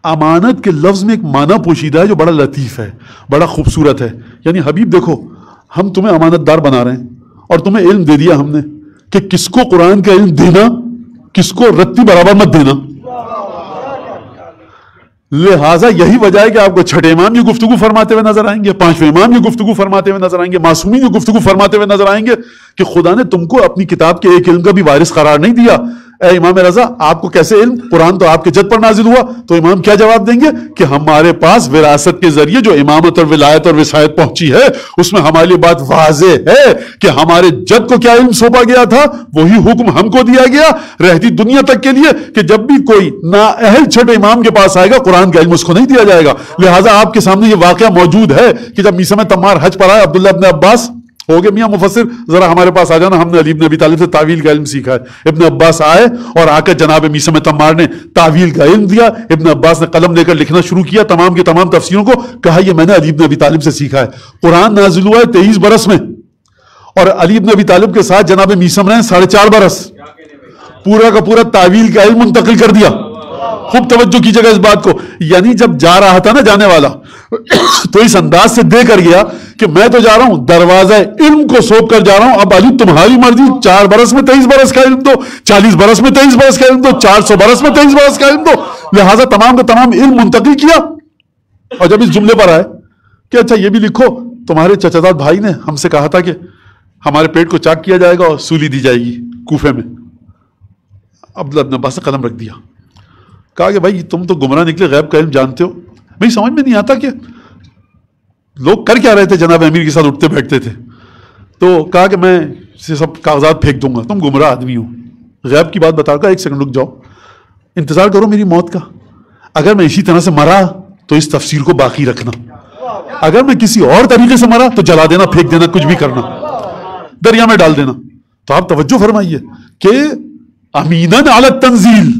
امانت کے لفظ میں ایک معنی پوشیدہ ہے جو بڑا لطیف ہے، بڑا خوبصورت ہے. یعنی حبیب دیکھو، ہم تمہیں امانت دار بنا رہے ہیں اور تمہیں علم دے دیا ہم نے کہ کس کو قرآن کا علم دینا، کس کو رتی برابر مت دینا. لہٰذا یہی وجہ ہے کہ آپ کو چھٹے امام یہ گفتگو فرماتے ہوئے نظر آئیں گے، پانچویں امام یہ گفتگو فرماتے ہوئے نظر آئیں گے، معصومین یہ گفتگو فرماتے ہوئے نظر آئیں گے کہ خدا نے تم کو اپنی کتاب کے ایک علم کا بھی وارث قرار نہیں دیا. اے امام رضا، آپ کو کیسے علم؟ قرآن تو آپ کے جد پر نازل ہوا. تو امام کیا جواب دیں گے کہ ہمارے پاس وراثت کے ذریعے جو امامت اور ولایت اور وصایت پہنچی ہے اس میں ہماری بات واضح ہے کہ ہمارے جد کو کیا علم سونپا گیا تھا وہی حکم ہم کو دیا گیا رہتی دنیا تک کے لیے کہ جب بھی کوئی نااہل چھٹے امام کے پاس آئے گا قرآن کا علم اس کو نہیں دیا جائے گا. لہٰذا آپ کے سامنے یہ واقعہ موجود ہے کہ جب میثم تمار حج پر آئے، عبداللہ ابن عباس ہو گئے میاں مفسر ذرا ہمارے پاس آ جانا، ہم نے علی بن ابی طالب سے تعویل کا علم سیکھا ہے. ابن عباس آئے اور آ کر جناب میثم تمار نے تعویل کا علم دیا. ابن عباس نے قلم لے کر لکھنا شروع کیا تمام کے تمام تفسیروں کو، کہا یہ میں نے علی بن ابی طالب سے سیکھا ہے. قرآن نازل ہوا ہے 23 برس میں اور علی بن ابی طالب کے ساتھ جناب میثم نے 4.5 برس پورا کا پورا تعویل کا علم منتقل کر دیا. خوب توجہ کیجیے گا اس بات کو. یعنی جب جا رہا تھا نا جانے والا تو اس انداز سے دے کر گیا کہ میں تو جا رہا ہوں دروازہ علم کو سونپ کر جا رہا ہوں، اب علی تمہاری مرضی، 4 برس میں 23 برس کا علم دو، 40 برس میں 23 برس کا علم دو، 400 برس میں 23 برس کا علم دو. لہٰذا تمام کا تمام علم منتقل کیا. اور جب اس جملے پر آئے کہ اچھا یہ بھی لکھو، تمہارے چچاداد بھائی نے ہم سے کہا تھا کہ ہمارے پیٹ کو چاک کیا جائے گا اور سولی دی جائے گی کوفے میں. عبداللہ ابن عباس نے قلم رکھ دیا، کہا کہ بھائی تم تو گمراہ نکلے، غیب کا علم جانتے ہو. بھائی سمجھ میں نہیں آتا کہ لوگ کر کیا رہے تھے، جناب امیر کے ساتھ اٹھتے بیٹھتے تھے. تو کہا کہ میں سب کاغذات پھینک دوں گا، تم گمراہ آدمی ہو، غیب کی بات بتا کر 1 سیکنڈ رک جاؤ، انتظار کرو میری موت کا. اگر میں اسی طرح سے مرا تو اس تفسیر کو باقی رکھنا، اگر میں کسی اور طریقے سے مرا تو جلا دینا، پھینک دینا، کچھ بھی کرنا، دریا میں ڈال دینا. تو آپ توجہ فرمائیے کہ امیناً علی التنزیل،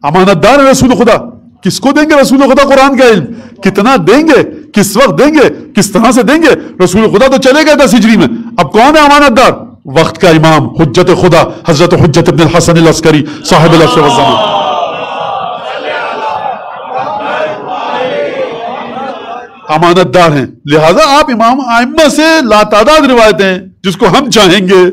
امانت دار رسول خدا. کس کو دیں گے رسول خدا قرآن کا علم؟ کتنا دیں گے، کس وقت دیں گے، کس طرح سے دیں گے؟ رسول خدا تو چلے گئے 10 ہجری میں. اب کون ہے امانت دار؟ وقت کا امام حجت خدا حضرت حجت ابن الحسن العسکری صاحب العصر والزمان. امانت دار ہیں. لہذا آپ امام ائمہ سے لاتعداد روایتیں جس کو ہم چاہیں گے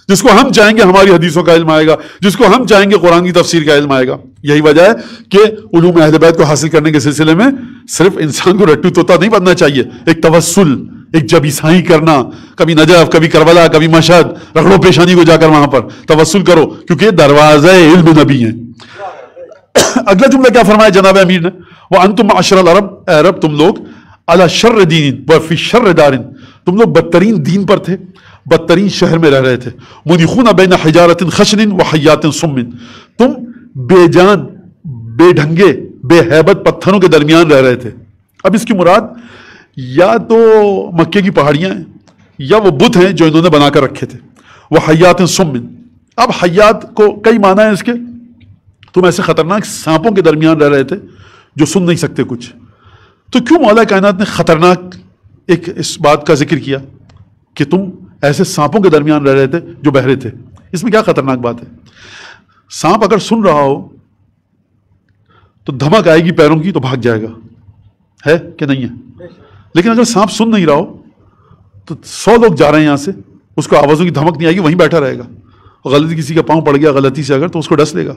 جس کو ہم چاہیں گے ہماری حدیثوں کا علم آئے گا، جس کو ہم چاہیں گے قرآن کی تفسیر کا علم آئے گا. یہی وجہ ہے کہ علوم اہل بیت کو حاصل کرنے کے سلسلے میں صرف انسان کو رٹو طوطا نہیں بننا چاہیے. ایک توسل، ایک جبی سائی کرنا، کبھی نجف، کبھی کربلا، کبھی مشہد، رگڑو پیشانی کو جا کر وہاں پر توسل کرو، کیونکہ یہ دروازہ علم نبی ہیں. اگلا جملہ کیا فرمایا جناب امیر نے؟ وَأَنْتُمْ مَعَشَرَ الْعَرَبِ، اے عرب تم لوگ، عَلَى شَرِّ دِينٍ وَفِي شَرِّ دَارٍ، تم لوگ بدترین دین پر تھے، بدترین شہر میں رہ رہے تھے. مُنِخُونَ بَيْنَ حِجَارَةٍ خَشْنٍ وَحَيَّاتٍ سُمٍّ، تم بے جان، بے ڈھنگے، بے ہیبت پتھروں کے درمیان رہ رہے تھے. اب اس کی مراد یا تو مکے کی پہاڑیاں ہیں یا وہ بت ہیں جو انہوں نے بنا کر رکھے تھے. وَحَيَّاتٍ سُمٍّ، اب حیات کو کئی معنی ہیں اس کے. تم ایسے خطرناک سانپوں کے درمیان رہ رہے تھے جو سن نہیں سکتے کچھ. تو کیوں مولا کائنات نے خطرناک ایک اس بات کا ذکر کیا کہ تم ایسے سانپوں کے درمیان رہ رہے تھے جو بہرے تھے؟ اس میں کیا خطرناک بات ہے؟ سانپ اگر سن رہا ہو تو دھمک آئے گی پیروں کی تو بھاگ جائے گا، ہے کہ نہیں ہے؟ لیکن اگر سانپ سن نہیں رہا ہو تو 100 لوگ جا رہے ہیں یہاں سے، اس کو آوازوں کی دھمک نہیں آئے گی، وہیں بیٹھا رہے گا. غلطی کسی کا پاؤں پڑ گیا غلطی سے اگر، تو اس کو ڈس لے گا.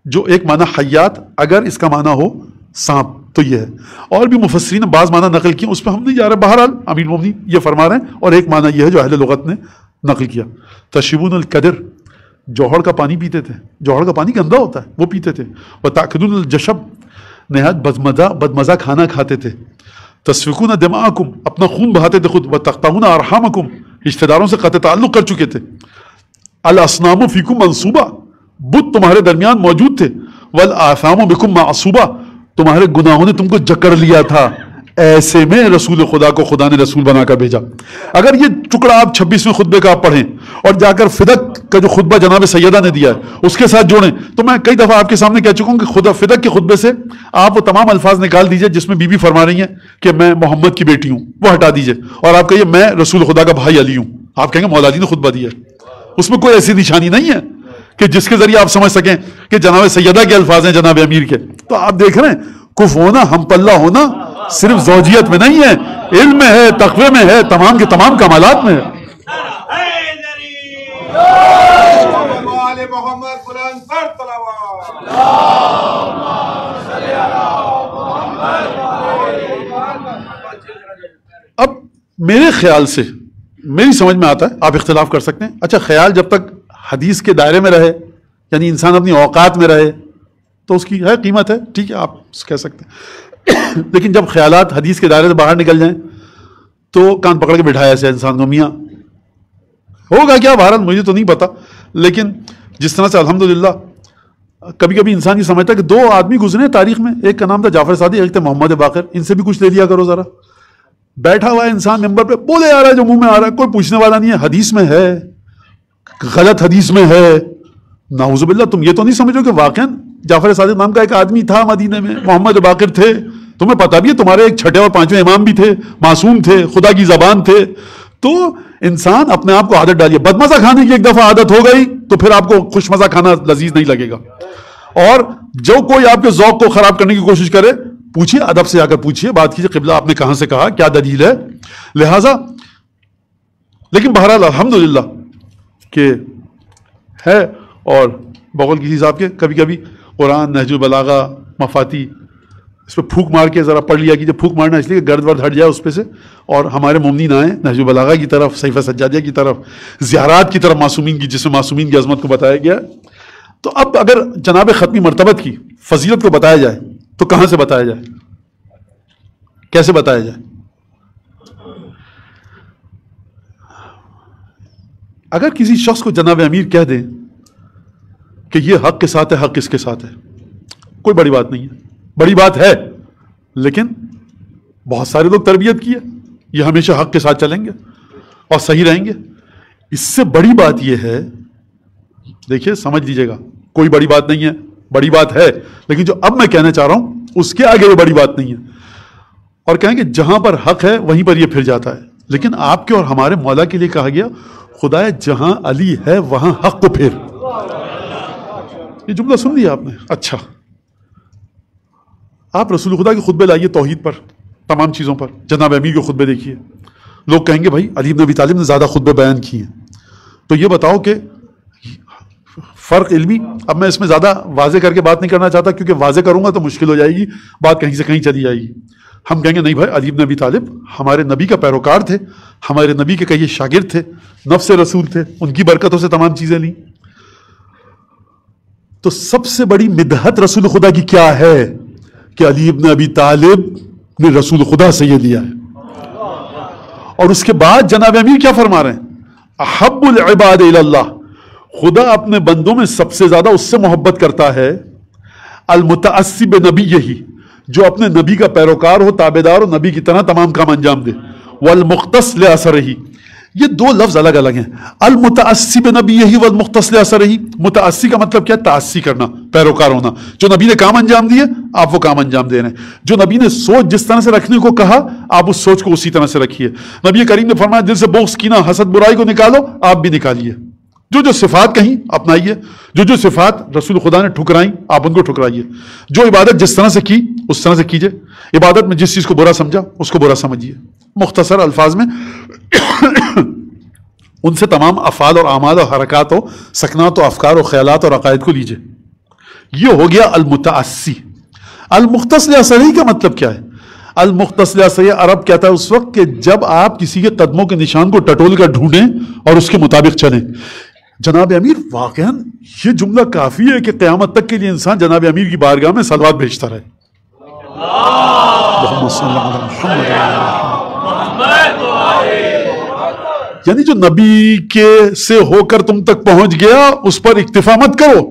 جو ایک معنی حیات، اگر اس کا معنی ہو سانپ تو یہ ہے. اور بھی مفسرین نے بعض معنی نقل کیے، اس پہ ہم نہیں جا رہے. بہرحال امیر مومنین یہ فرما رہے ہیں، اور ایک معنی یہ ہے جو اہل لغت نے نقل کیا. تشربون القدر، جوہر کا پانی پیتے تھے. جوہر کا پانی گندا ہوتا ہے، وہ پیتے تھے. وتاکلون الجشب، نہایت بدمزہ کھانا کھاتے تھے. تسفکون دماءکم، اپنا خون بہاتے تھے خود. وتقطعون ارحامکم، رشتہ داروں سے قطع تعلق کر چکے تھے. الاصنام فیکم منصوبہ، بت تمہارے درمیان موجود تھے. والآثام بکم معصوبہ، تمہارے گناہوں نے تم کو جکڑ لیا تھا. ایسے میں رسول خدا کو خدا نے رسول بنا کر بھیجا. اگر یہ ٹکڑا آپ 26ویں خطبے کا آپ پڑھیں اور جا کر فدق کا جو خطبہ جناب سیدہ نے دیا ہے اس کے ساتھ جوڑیں، تو میں کئی دفعہ آپ کے سامنے کہہ چکا ہوں کہ خدا فدق کے خطبے سے آپ وہ تمام الفاظ نکال دیجئے جس میں بی بی فرما رہی ہیں کہ میں محمد کی بیٹی ہوں، وہ ہٹا دیجئے، اور آپ کہیے میں رسول خدا کا بھائی علی ہوں. آپ کہیں گے مولا علی نے خطبہ دیا ہے. اس میں کوئی ایسی نشانی نہیں ہے کہ جس کے ذریعے آپ سمجھ سکیں کہ جناب سیدہ کے الفاظ ہیں جناب امیر کے. تو آپ دیکھ رہے ہیں کف ہونا، ہم پلہ ہونا صرف زوجیت میں نہیں ہے، علم میں ہے، تقوی میں ہے، تمام کے تمام کمالات میں ہے. اب میرے خیال سے، میری سمجھ میں آتا ہے، آپ اختلاف کر سکتے ہیں. اچھا، خیال جب تک حدیث کے دائرے میں رہے، یعنی انسان اپنی اوقات میں رہے، تو اس کی ہے قیمت ہے، ٹھیک ہے، آپ کہہ سکتے ہیں. لیکن جب خیالات حدیث کے دائرے سے باہر نکل جائیں تو کان پکڑ کے بٹھایا ایسے انسان کو، میاں ہوگا کیا؟ بہرحال مجھے تو نہیں پتا، لیکن جس طرح سے الحمدللہ کبھی کبھی انسان یہ سمجھتا ہے کہ 2 آدمی گزرے تاریخ میں، ایک کا نام تھا جعفر صادق، ایک تھا محمد باقر، ان سے بھی کچھ لے لیا کرو ذرا. بیٹھا ہوا ہے انسان ممبر پہ، بولے آ رہا ہے جو منہ میں آ رہا ہے، کوئی پوچھنے والا نہیں ہے. حدیث میں ہے، غلط حدیث میں ہے، نعوذ باللہ. تم یہ تو نہیں سمجھو کہ واقعاً جعفر صادق نام کا ایک آدمی تھا مدینے میں، محمد باقر تھے، تمہیں پتا بھی ہے، تمہارے ایک 6 اور 5ویں امام بھی تھے، معصوم تھے، خدا کی زبان تھے. تو انسان اپنے آپ کو عادت ڈالیے. بدمزہ کھانے کی ایک دفعہ عادت ہو گئی تو پھر آپ کو خوش مزہ کھانا لذیذ نہیں لگے گا. اور جو کوئی آپ کے ذوق کو خراب کرنے کی کوشش کرے، پوچھیے، ادب سے آ کر پوچھیے، بات کیجیے، قبلہ آپ نے کہاں سے کہا، کیا دلیل ہے. لہذا لیکن بہرحال الحمدللہ کہ ہے. اور بغل کسی صاحب کے کبھی کبھی قرآن، نہج البلاغہ، مفاتی، اس پہ پھونک مار کے ذرا پڑھ لیا کیجیے. پھونک مارنا اس لیے کہ گرد ورد ہٹ جائے اس پہ سے، اور ہمارے مومنین آئیں نہج البلاغہ کی طرف، صحیفہ سجادیہ کی طرف، زیارات کی طرف معصومین کی، جس میں معصومین کی عظمت کو بتایا گیا. تو اب اگر جناب ختمی مرتبت کی فضیلت کو بتایا جائے تو کہاں سے بتایا جائے، کیسے بتایا جائے؟ اگر کسی شخص کو جناب امیر کہہ دیں کہ یہ حق کے ساتھ ہے، حق اس کے ساتھ ہے، کوئی بڑی بات نہیں ہے. بڑی بات ہے، لیکن بہت سارے لوگ تربیت کی ہے، یہ ہمیشہ حق کے ساتھ چلیں گے اور صحیح رہیں گے. اس سے بڑی بات یہ ہے، دیکھیے سمجھ لیجیے گا، کوئی بڑی بات نہیں ہے، بڑی بات ہے، لیکن جو اب میں کہنا چاہ رہا ہوں اس کے آگے یہ بڑی بات نہیں ہے. اور کہیں کہ جہاں پر حق ہے وہیں پر یہ پھر جاتا ہے. لیکن آپ کے اور ہمارے مولا کے لیے کہا گیا، خدایا جہاں علی ہے وہاں حق کو پھر. یہ جملہ سن لیا آپ نے؟ اچھا، آپ رسول خدا کے خطبے لائیے توحید پر، تمام چیزوں پر. جناب امیر کے خطبے دیکھیے، لوگ کہیں گے بھائی علی بن ابی طالب نے زیادہ خطبے بیان کیے ہیں. تو یہ بتاؤ کہ فرق علمی، اب میں اس میں زیادہ واضح کر کے بات نہیں کرنا چاہتا کیونکہ واضح کروں گا تو مشکل ہو جائے گی، بات کہیں سے کہیں چلی جائے گی. ہم کہیں گے نہیں بھائی، علی بن ابی طالب ہمارے نبی کا پیروکار تھے، ہمارے نبی کے کئی شاگرد تھے، نفس رسول تھے، ان کی برکتوں سے تمام چیزیں لیں. تو سب سے بڑی مدحت رسول خدا کی کیا ہے کہ علی بن ابی طالب نے رسول خدا سے یہ لیا ہے. اور اس کے بعد جناب امیر کیا فرما رہے ہیں؟ احب العباد الی اللہ، خدا اپنے بندوں میں سب سے زیادہ اس سے محبت کرتا ہے المتأسی بنبیہ، جو اپنے نبی کا پیروکار ہو، تابعدار ہو، نبی کی طرح تمام کام انجام دے. والمختص لأثرہ، یہ دو لفظ الگ الگ ہیں. المتأسی بنبیہ والمختص لأثرہ، متأسی کا مطلب کیا؟ تأسی کرنا، پیروکار ہونا. جو نبی نے کام انجام دیے آپ وہ کام انجام دے رہے ہیں. جو نبی نے سوچ جس طرح سے رکھنے کو کہا آپ اس سوچ کو اسی طرح سے رکھیے. نبی کریم نے فرمایا دل سے بغض، کینہ، حسد، برائی کو نکالو، آپ بھی نکالیے. جو صفات کہیں اپنائیے، جو صفات رسول خدا نے ٹھکرائیں آپ ان کو ٹھکرائیے. جو عبادت جس طرح سے کی اس طرح سے کیجئے. عبادت میں جس چیز کو برا سمجھا اس کو برا سمجھیے. مختصر الفاظ میں ان سے تمام افعال اور اعمال اور حرکات و سکنات و افکار و خیالات اور عقائد کو لیجئے. یہ ہو گیا المتأسی. المختص لأثرہ کا مطلب کیا ہے؟ المختص لأثرہ عرب کہتا ہے اس وقت کہ جب آپ کسی کے قدموں کے نشان کو ٹٹول کر ڈھونڈیں اور اس کے مطابق چلیں. جناب امیر واقعاً یہ جملہ کافی ہے کہ قیامت تک کے لیے انسان جناب امیر کی بارگاہ میں صلوات بھیجتا رہے. یعنی جو نبی کے سے ہو کر تم تک پہنچ گیا اس پر اکتفا مت کرو،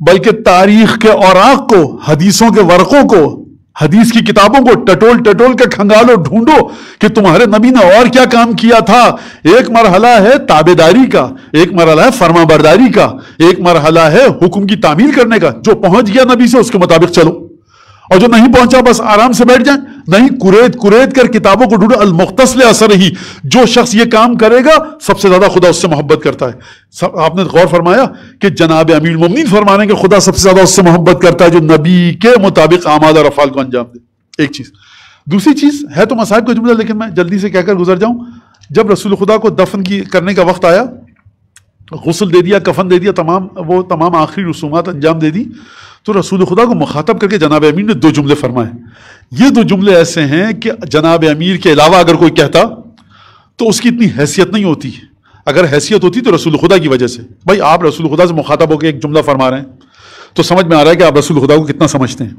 بلکہ تاریخ کے اوراق کو، حدیثوں کے ورقوں کو، حدیث کی کتابوں کو ٹٹول ٹٹول کے کھنگالو، ڈھونڈو کہ تمہارے نبی نے اور کیا کام کیا تھا. ایک مرحلہ ہے تابعداری کا، ایک مرحلہ ہے فرما برداری کا، ایک مرحلہ ہے حکم کی تعمیل کرنے کا. جو پہنچ گیا نبی سے اس کے مطابق چلو، اور جو نہیں پہنچا بس آرام سے بیٹھ جائیں. نہیں، کریت کر کتابوں کو ڈھونڈو. المختص لأثرہ، جو شخص یہ کام کرے گا سب سے زیادہ خدا اس سے محبت کرتا ہے. آپ نے غور فرمایا کہ جناب امیر المومنین فرما رہے ہیں کہ خدا سب سے زیادہ اس سے محبت کرتا ہے جو نبی کے مطابق اعمال اور افعال کو انجام دے. ایک چیز. دوسری چیز ہے تو مصائب کا جملہ لیکن میں جلدی سے کہہ کر گزر جاؤں. جب رسول خدا کو دفن کرنے کا وقت آیا، غسل دے دیا، کفن دے دیا، تمام آخری رسومات انجام دے دی، تو رسول خدا کو مخاطب کر کے جناب امیر نے دو جملے فرمائے. یہ دو جملے ایسے ہیں کہ جناب امیر کے علاوہ اگر کوئی کہتا تو اس کی اتنی حیثیت نہیں ہوتی. اگر حیثیت ہوتی تو رسول خدا کی وجہ سے. بھائی آپ رسول خدا سے مخاطب ہو کے ایک جملہ فرما رہے ہیں تو سمجھ میں آ رہا ہے کہ آپ رسول خدا کو کتنا سمجھتے ہیں.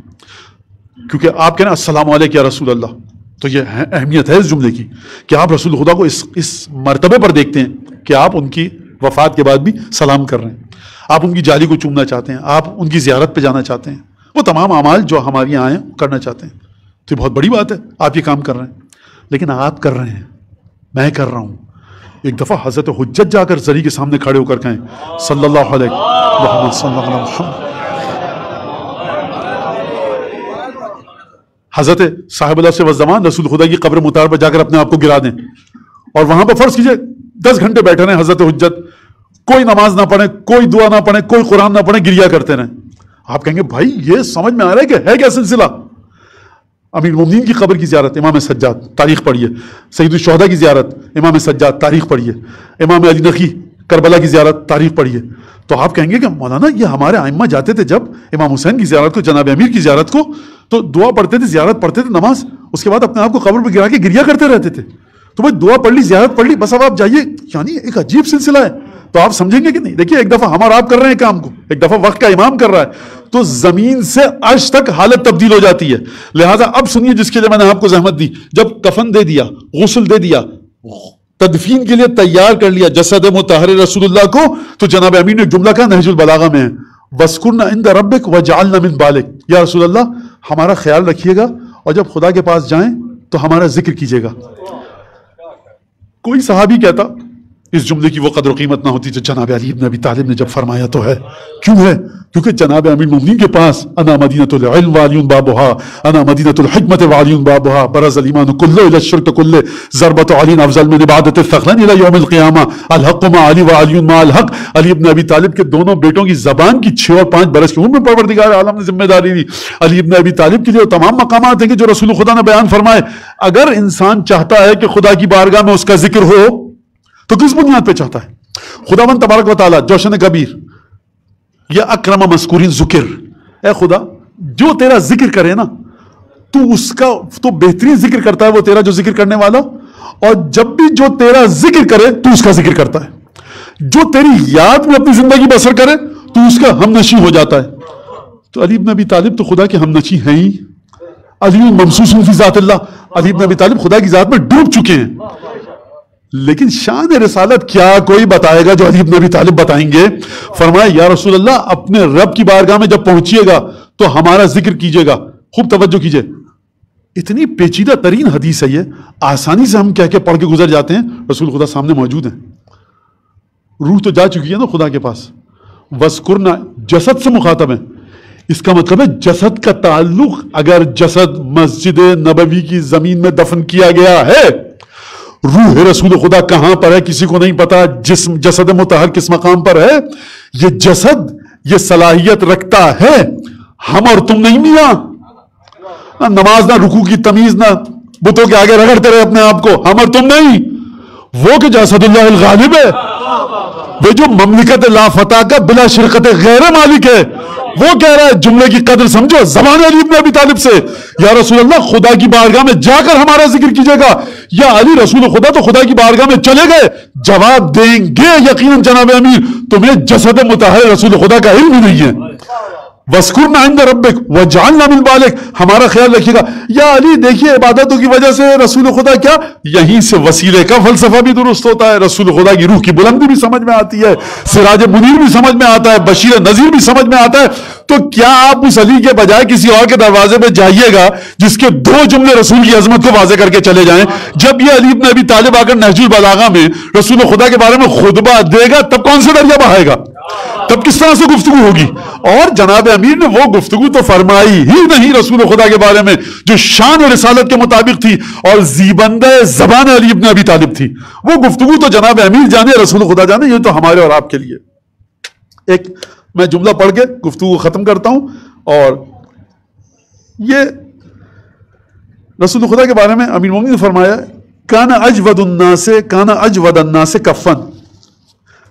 کیونکہ آپ کہنا السلام علیکم یا رسول اللہ، تو یہ اہمیت ہے اس جملے کی کہ آپ رسول خدا کو اس مرتبے پر دیکھتے ہیں کہ آپ ان کی وفات کے بعد بھی سلام کر رہے ہیں، آپ ان کی جالی کو چومنا چاہتے ہیں، آپ ان کی زیارت پہ جانا چاہتے ہیں، وہ تمام اعمال جو ہمارے یہاں ہیں کرنا چاہتے ہیں. تو یہ بہت بڑی بات ہے آپ یہ کام کر رہے ہیں. لیکن آپ کر رہے ہیں، میں کر رہا ہوں. ایک دفعہ حضرت حجت جا کر زری کے سامنے کھڑے ہو کر کہیں صلی اللہ علیہ محمد صلی اللہ علیہ محمد. حضرت صاحب اللہ سے والزمان رسول خدا کی قبر مطار پر جا کر اپنے آپ کو گرا دیں اور وہاں پر فرض کیجئے 10 گھنٹے بیٹھے رہے حضرت حجت، کوئی نماز نہ پڑھیں، کوئی دعا نہ پڑھیں، کوئی قرآن نہ پڑھیں، گریا کرتے رہیں. آپ کہیں گے بھائی یہ سمجھ میں آ رہا ہے کہ ہے کیا سلسلہ. امیر المومنین کی قبر کی زیارت امام سجاد، تاریخ پڑھیے. سید الشہداء کی زیارت امام سجاد، تاریخ پڑھیے. امام علی نقی کربلا کی زیارت، تاریخ پڑھیے. تو آپ کہیں گے کہ مولانا یہ ہمارے ائمہ جاتے تھے جب امام حسین کی زیارت کو، جناب امیر کی زیارت کو، تو دعا پڑھتے تھے، زیارت پڑھتے تھے، نماز، اس کے بعد اپنے آپ کو قبر پہ گرا کے گریا کرتے رہتے تھے. تو بھائی دعا پڑھ لی، زیارت پڑھ لی، بس اب آپ جائیے. یعنی ایک عجیب سلسلہ ہے. تو آپ سمجھیں گے کہ نہیں. دیکھیے ایک دفعہ ہم اور آپ کر رہے ہیں کام کو، ایک دفعہ وقت کا امام کر رہا ہے، تو زمین سے عرش تک حالت تبدیل ہو جاتی ہے. لہٰذا اب سنیے جس کے لیے میں نے آپ کو زحمت دی. جب کفن دے دیا، غسل دے دیا، تدفین کے لیے تیار کر لیا جسد مطہر رسول اللہ کو، تو جناب امین نے جملہ کہا نہج البلاغہ میں ہے وَاسْكُرْنَ عِنْدَ رَبِّكَ وَجَعَلْنَا مِنْ بَالِكَ. یا رسول اللہ ہمارا خیال رکھیے گا اور جب خدا کے پاس جائیں تو ہمارا ذکر کیجیے گا. کوئی صحابی کہتا اس جملے کی وہ قدر و قیمت نہ ہوتی جو جناب علی بن ابی طالب نے جب فرمایا تو ہے. کیوں ہے؟ کیونکہ جناب امیر المومنین کے پاس انا مدینۃ العلم وعلی بابها، انا مدینۃ الحکمت وعلی بابها، برز الایمان کله الى الشرک کله، ضربۃ علی افضل من عبادۃ الثقلین الى یوم القیامہ، الحق مع علی وعلی مع الحق. علی بن ابی طالب کے دونوں بیٹوں کی زبان کی 6 اور 5 برس کی عمر میں پروردگار عالم نے ذمہ داری دی. علی بن ابی طالب کے لیے وہ تمام مقامات ہیں کہ جو رسول خدا نے بیان فرمائے. اگر انسان چاہتا ہے کہ خدا کی بارگاہ میں اس کا ذکر ہو تو کس بنیاد پہ چاہتا ہے؟ خداوند تبارک و تعالیٰ جوشن کبیر یا اکرم مذکورین ذکر، اے خدا جو تیرا ذکر کرے نا تو اس کا تو بہترین ذکر کرتا ہے وہ تیرا جو ذکر کرنے والا، اور جب بھی جو تیرا ذکر کرے تو اس کا ذکر کرتا ہے، جو تیری یاد میں اپنی زندگی بسر کرے تو اس کا ہم نشیں ہو جاتا ہے۔ تو علی بن ابی طالب تو خدا کے ہم نشیں ہیں ہی، علی ممسوس فی ذات اللہ، علی بن ابی طالب خدا کی ذات میں ڈوب چکے ہیں، لیکن شان رسالت کیا کوئی بتائے گا جو علی بن ابی طالب بتائیں گے؟ فرمایا یا رسول اللہ اپنے رب کی بارگاہ میں جب پہنچیے گا تو ہمارا ذکر کیجئے گا۔ خوب توجہ کیجئے، اتنی پیچیدہ ترین حدیث ہے یہ، آسانی سے ہم کہہ کے پڑھ کے گزر جاتے ہیں، رسول خدا سامنے موجود ہیں، روح تو جا چکی ہے نا خدا کے پاس۔ وَذْكُرْنَا جسد سے مخاطب ہے، اس کا مطلب ہے جسد کا تعلق، اگر جسد مسجد نبوی کی زمین میں دفن کیا گیا ہے، روح رسول خدا کہاں پر ہے کسی کو نہیں پتا، جسم جسد مطہر کس مقام پر ہے، یہ جسد یہ صلاحیت رکھتا ہے، ہم اور تم نہیں میاں، نہ نماز نہ رکوع کی تمیز نہ بتوں کے آگے رگڑتے رہے اپنے آپ کو، ہم اور تم نہیں، وہ کہ جسد اللہ الغالب ہے، وہ جو مملکت لا فتح کا بلا شرکت غیر مالک ہے، وہ کہہ رہا ہے جملے کی قدر سمجھو، زبان علی بن ابی طالب سے، یا رسول اللہ خدا کی بارگاہ میں جا کر ہمارا ذکر کیجئے گا، یا علی رسول خدا تو خدا کی بارگاہ میں چلے گئے، جواب دیں گے یقیناً جناب امیر تمہیں جسد مطہر رسول خدا کا علم ہی نہیں ہے۔ وَاذْكُرْنَا عِنْدَ رَبِّكَ وَاجْعَلْنَا مِنْ بَعْدِكَ، ہمارا خیال رکھیے گا۔ یا علی دیکھیے عبادتوں کی وجہ سے رسول خدا کیا، یہیں سے وسیلے کا فلسفہ بھی درست ہوتا ہے، رسول خدا کی روح کی بلندی بھی سمجھ میں آتی ہے، سراج منیر بھی سمجھ میں آتا ہے، بشیر نذیر بھی سمجھ میں آتا ہے۔ تو کیا آپ اس علی کے بجائے کسی اور کے دروازے پہ جائیے گا جس کے دو جملے رسول کی عظمت کو واضح کر کے چلے جائیں؟ جب یہ علی بن ابی طالب آ کر نہج البلاغہ میں رسول خدا کے بارے میں خطبہ دے گا تب کون سے دریا بہائے گا، تب کس طرح سے گفتگو ہوگی؟ اور جناب امیر نے وہ گفتگو تو فرمائی ہی نہیں رسول خدا کے بارے میں جو شان و رسالت کے مطابق تھی اور زیبندہ زبان علی بن ابی طالب تھی، وہ گفتگو تو جناب امیر جانے رسول خدا جانے، یہ تو ہمارے اور آپ کے لیے۔ ایک میں جملہ پڑھ کے گفتگو ختم کرتا ہوں، اور یہ رسول خدا کے بارے میں امیر مومنین نے فرمایا کانا اجود الناس کفن،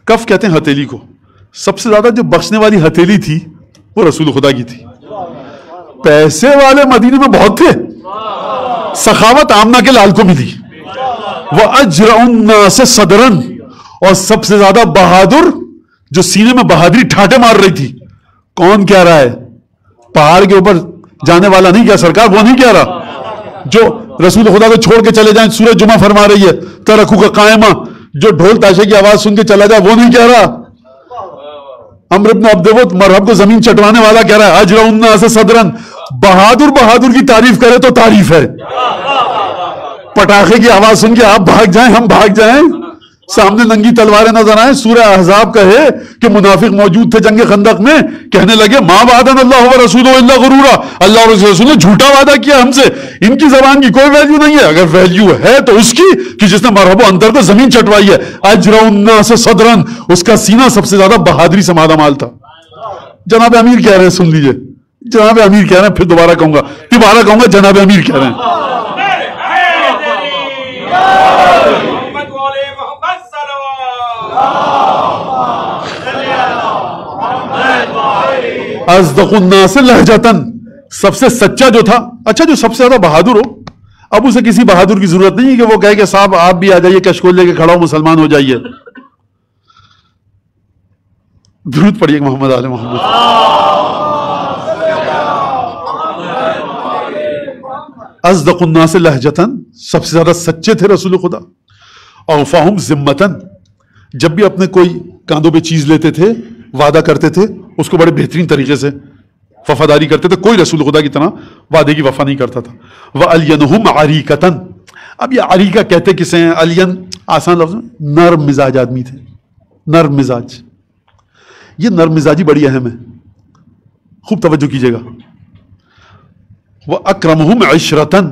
کف کہتے ہیں ہتھیلی کو، سب سے زیادہ جو بخشنے والی ہتھیلی تھی وہ رسول خدا کی تھی۔ پیسے والے مدینے میں بہت تھے، سخاوت آمنہ کے لال کو ملی، وَأَجْرَعُ النَّاسِ صَدْرًا، اور سب سے زیادہ بہادر جو سینے میں بہادری ٹھاٹے مار رہی تھی۔ کون کہہ رہا ہے؟ پہاڑ کے اوپر جانے والا نہیں کیا سرکار، وہ نہیں کہہ رہا جو رسول خدا کو چھوڑ کے چلے جائیں، سورہ جمعہ فرما رہی ہے ترکو کا قائمہ، جو ڈھول تاشے کی آواز سن کے چلا جائے وہ نہیں کہہ رہا۔ عمرو بن عبدود مرحب کو زمین چٹوانے والا کہہ رہا ہے اجرع الناس صدرن، بہادر کی تعریف کرے تو تعریف ہے، پٹاخے کی آواز سن کے آپ بھاگ جائیں ہم بھاگ جائیں، سامنے ننگی تلواریں نظر آئیں۔ سورہ احزاب کا ہے کہ منافق موجود تھے جنگ خندق میں، کہنے لگے ما وعدنا اللہ ورسولہ الا غرورا، اللہ اور رسول نے جھوٹا وعدہ کیا ہم سے، ان کی زبان کی کوئی ویلیو نہیں ہے، اگر ویلیو ہے تو اس کی کہ جس نے مرحب و اندر کو زمین چٹوائی ہے۔ اجرع الناس صدرن، اس کا سینہ سب سے زیادہ بہادری سے مالا مال تھا۔ جناب امیر کہہ رہے ہیں، سن لیجئے، جناب امیر کہہ رہے ہیں، پھر دوبارہ کہوں گا جناب امیر کہہ رہے ہیں۔ اصدق الناس لہجتن، سب سے سچا جو تھا، اچھا جو سب سے زیادہ بہادر ہو، اب اسے کسی بہادر کی ضرورت نہیں ہے کہ وہ کہے کہ صاحب آپ بھی آ جائیے کشکول لے کے کھڑا ہو مسلمان ہو جائیے۔ درود پڑھیے محمد آل محمد۔ اصدق الناس لہجتن، سب سے زیادہ سچے تھے رسول خدا، اوفاہم ذمتن، جب بھی اپنے کوئی کاندھوں پہ چیز لیتے تھے وعدہ کرتے تھے اس کو بڑے بہترین طریقے سے وفاداری کرتے تھے، کوئی رسول خدا کی طرح وعدے کی وفا نہیں کرتا تھا۔ وَأَلْيَنُهُمْ عَرِيكَةً، اب یہ عریکہ کہتے کسے ہیں؟ الین آسان لفظ، نرم مزاج آدمی تھے، نرم مزاج، یہ نرم مزاجی بڑی اہم ہے، خوب توجہ کیجئے گا۔ وَأَكْرَمُهُمْ عِشْرَةً،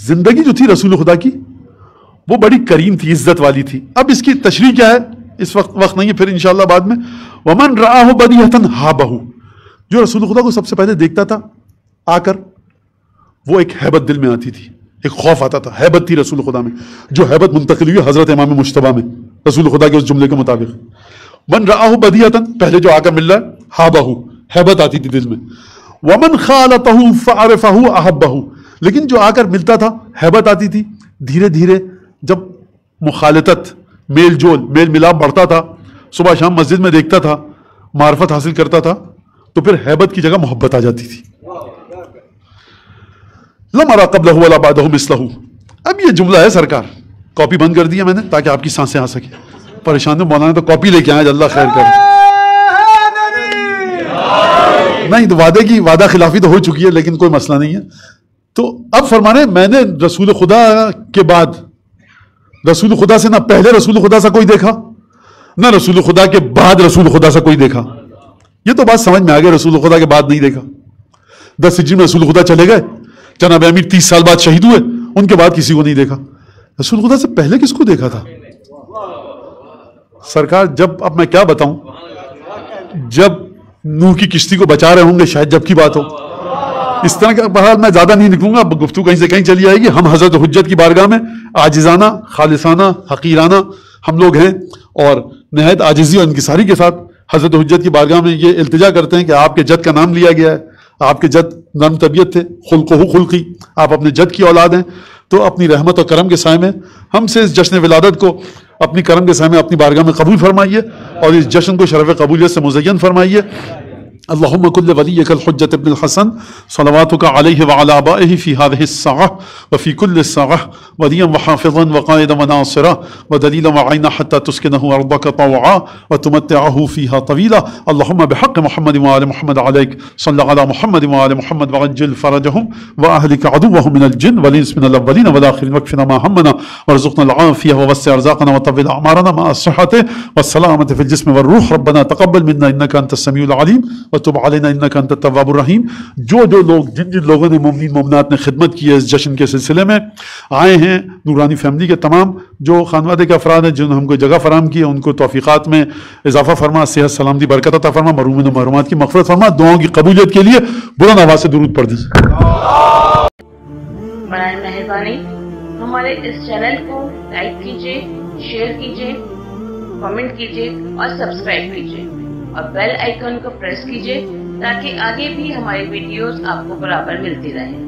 زندگی جو تھی رسول خدا کی وہ بڑی کریم تھی، عزت والی تھی۔ اب اس کی تشریح کیا ہے اس وقت نہیں ہے، پھر انشاءاللہ بعد میں۔ وَمَنْ رَآهُ بَدِيهَةً هَابَهُ، جو رسول خدا کو سب سے پہلے دیکھتا تھا آ کر وہ ایک ہیبت دل میں آتی تھی، ایک خوف آتا تھا، ہیبت تھی رسول خدا میں، جو ہیبت منتقل ہوئی حضرت امام مجتبیٰ میں رسول خدا کے اس جملے کے مطابق. من رآہ بدیہتن، پہلے جو آ کر مل رہا ہے، ہابہ، ہیبت آتی تھی دل میں. ومن خالطہ فعرفہ احبہ، لیکن جو آ کر ملتا تھا ہیبت آتی تھی. دھیرے دھیرے جب مخالطت، میل جول، میل ملاپ بڑھتا تھا، صبح شام مسجد میں دیکھتا تھا، معرفت حاصل کرتا تھا، تو پھر ہیبت کی جگہ محبت آ جاتی تھی. لم ارى قبلہ ولا بعدہ مثلہ. اب یہ جملہ ہے سرکار، کاپی بند کر دیا میں نے تاکہ آپ کی سانسیں آ سکے. پریشان ہو مولانا تو کاپی لے کے آئے، اللہ خیر کرے. نہیں تو وعدہ خلافی تو ہو چکی ہے، لیکن کوئی مسئلہ نہیں ہے. تو اب فرمانے میں نے رسول خدا کے بعد، رسول خدا سے نہ پہلے رسول خدا سے کوئی دیکھا، نہ رسول خدا کے بعد رسول خدا سے کوئی دیکھا. یہ تو بات سمجھ میں آ گئی، رسول خدا کے بعد نہیں دیکھا. 10 ہجری میں رسول خدا چلے گئے، جناب امیر 30 سال بعد شہید ہوئے، ان کے بعد کسی کو نہیں دیکھا. رسول خدا سے پہلے کس کو دیکھا تھا سرکار؟ جب، اب میں کیا بتاؤں، جب نوح کی کشتی کو بچا رہے ہوں گے شاید، جب کی بات ہو اس طرح کا. بہرحال میں زیادہ نہیں نکلوں گا، گفتگو کہیں سے کہیں چلی آئے گی. ہم حضرت حجت کی بارگاہ میں عاجزانہ، خالصانہ، حقیرانہ ہم لوگ ہیں، اور نہایت عاجزی اور انکساری کے ساتھ حضرت حجت کی بارگاہ میں یہ التجا کرتے ہیں کہ آپ کے جد کا نام لیا گیا ہے، آپ کے جد نرم طبیعت تھے، خلقہ خلقی، آپ اپنے جد کی اولاد ہیں، تو اپنی رحمت اور کرم کے سائے میں ہم سے اس جشن ولادت کو اپنی کرم کے سائے میں اپنی بارگاہ میں قبول فرمائیے، اور اس جشن کو شرف قبولیت سے مزین فرمائیے. اللهم كل وليك الحجة ابن الحسن صلواتك عليه وعلى آبائه في هذه الساعة وفي كل الساعة وليا وحافظا وقائدا وناصرا ودليلا وعينا حتى تسكنه أرضك طوعا وتمتعه فيها طويلا. اللهم بحق محمد وآل محمد عليك صلى على محمد وآل محمد وعجل فرجهم وأهلك عدوهم من الجن والإنس من الأولين والآخرين واكفنا ما همنا وارزقنا العافية ووسع أرزاقنا وطول أعمارنا مع الصحة والسلامة في الجسم والروح. ربنا تقبل منا إنك أنت السميع العليم وتب علینا انک انت التواب الرحیم. جو لوگ، جن لوگوں نے، مومنین مومنات نے خدمت کی ہے اس جشن کے سلسلے میں آئے ہیں، نورانی فیملی کے تمام جو خانوادے کے افراد ہیں جنہوں نے ہم کو جگہ فراہم کی ہے، ان کو توفیقات میں اضافہ فرما، صحت سلامتی برکت عطا فرما، محرومین و محرومات کی مغفرت فرما. دعاؤں کی قبولیت کے لیے بلند آواز سے درود پڑھ دیں. برائے مہربانی ہمارے اس چینل کو لائک کیجیے، شیئر کیجیے، کمنٹ کیجیے اور سبسکرائب کیجیے، اور بیل آئیکن کو پریس کیجیے تاکہ آگے بھی ہماری ویڈیوز آپ کو برابر ملتی رہیں.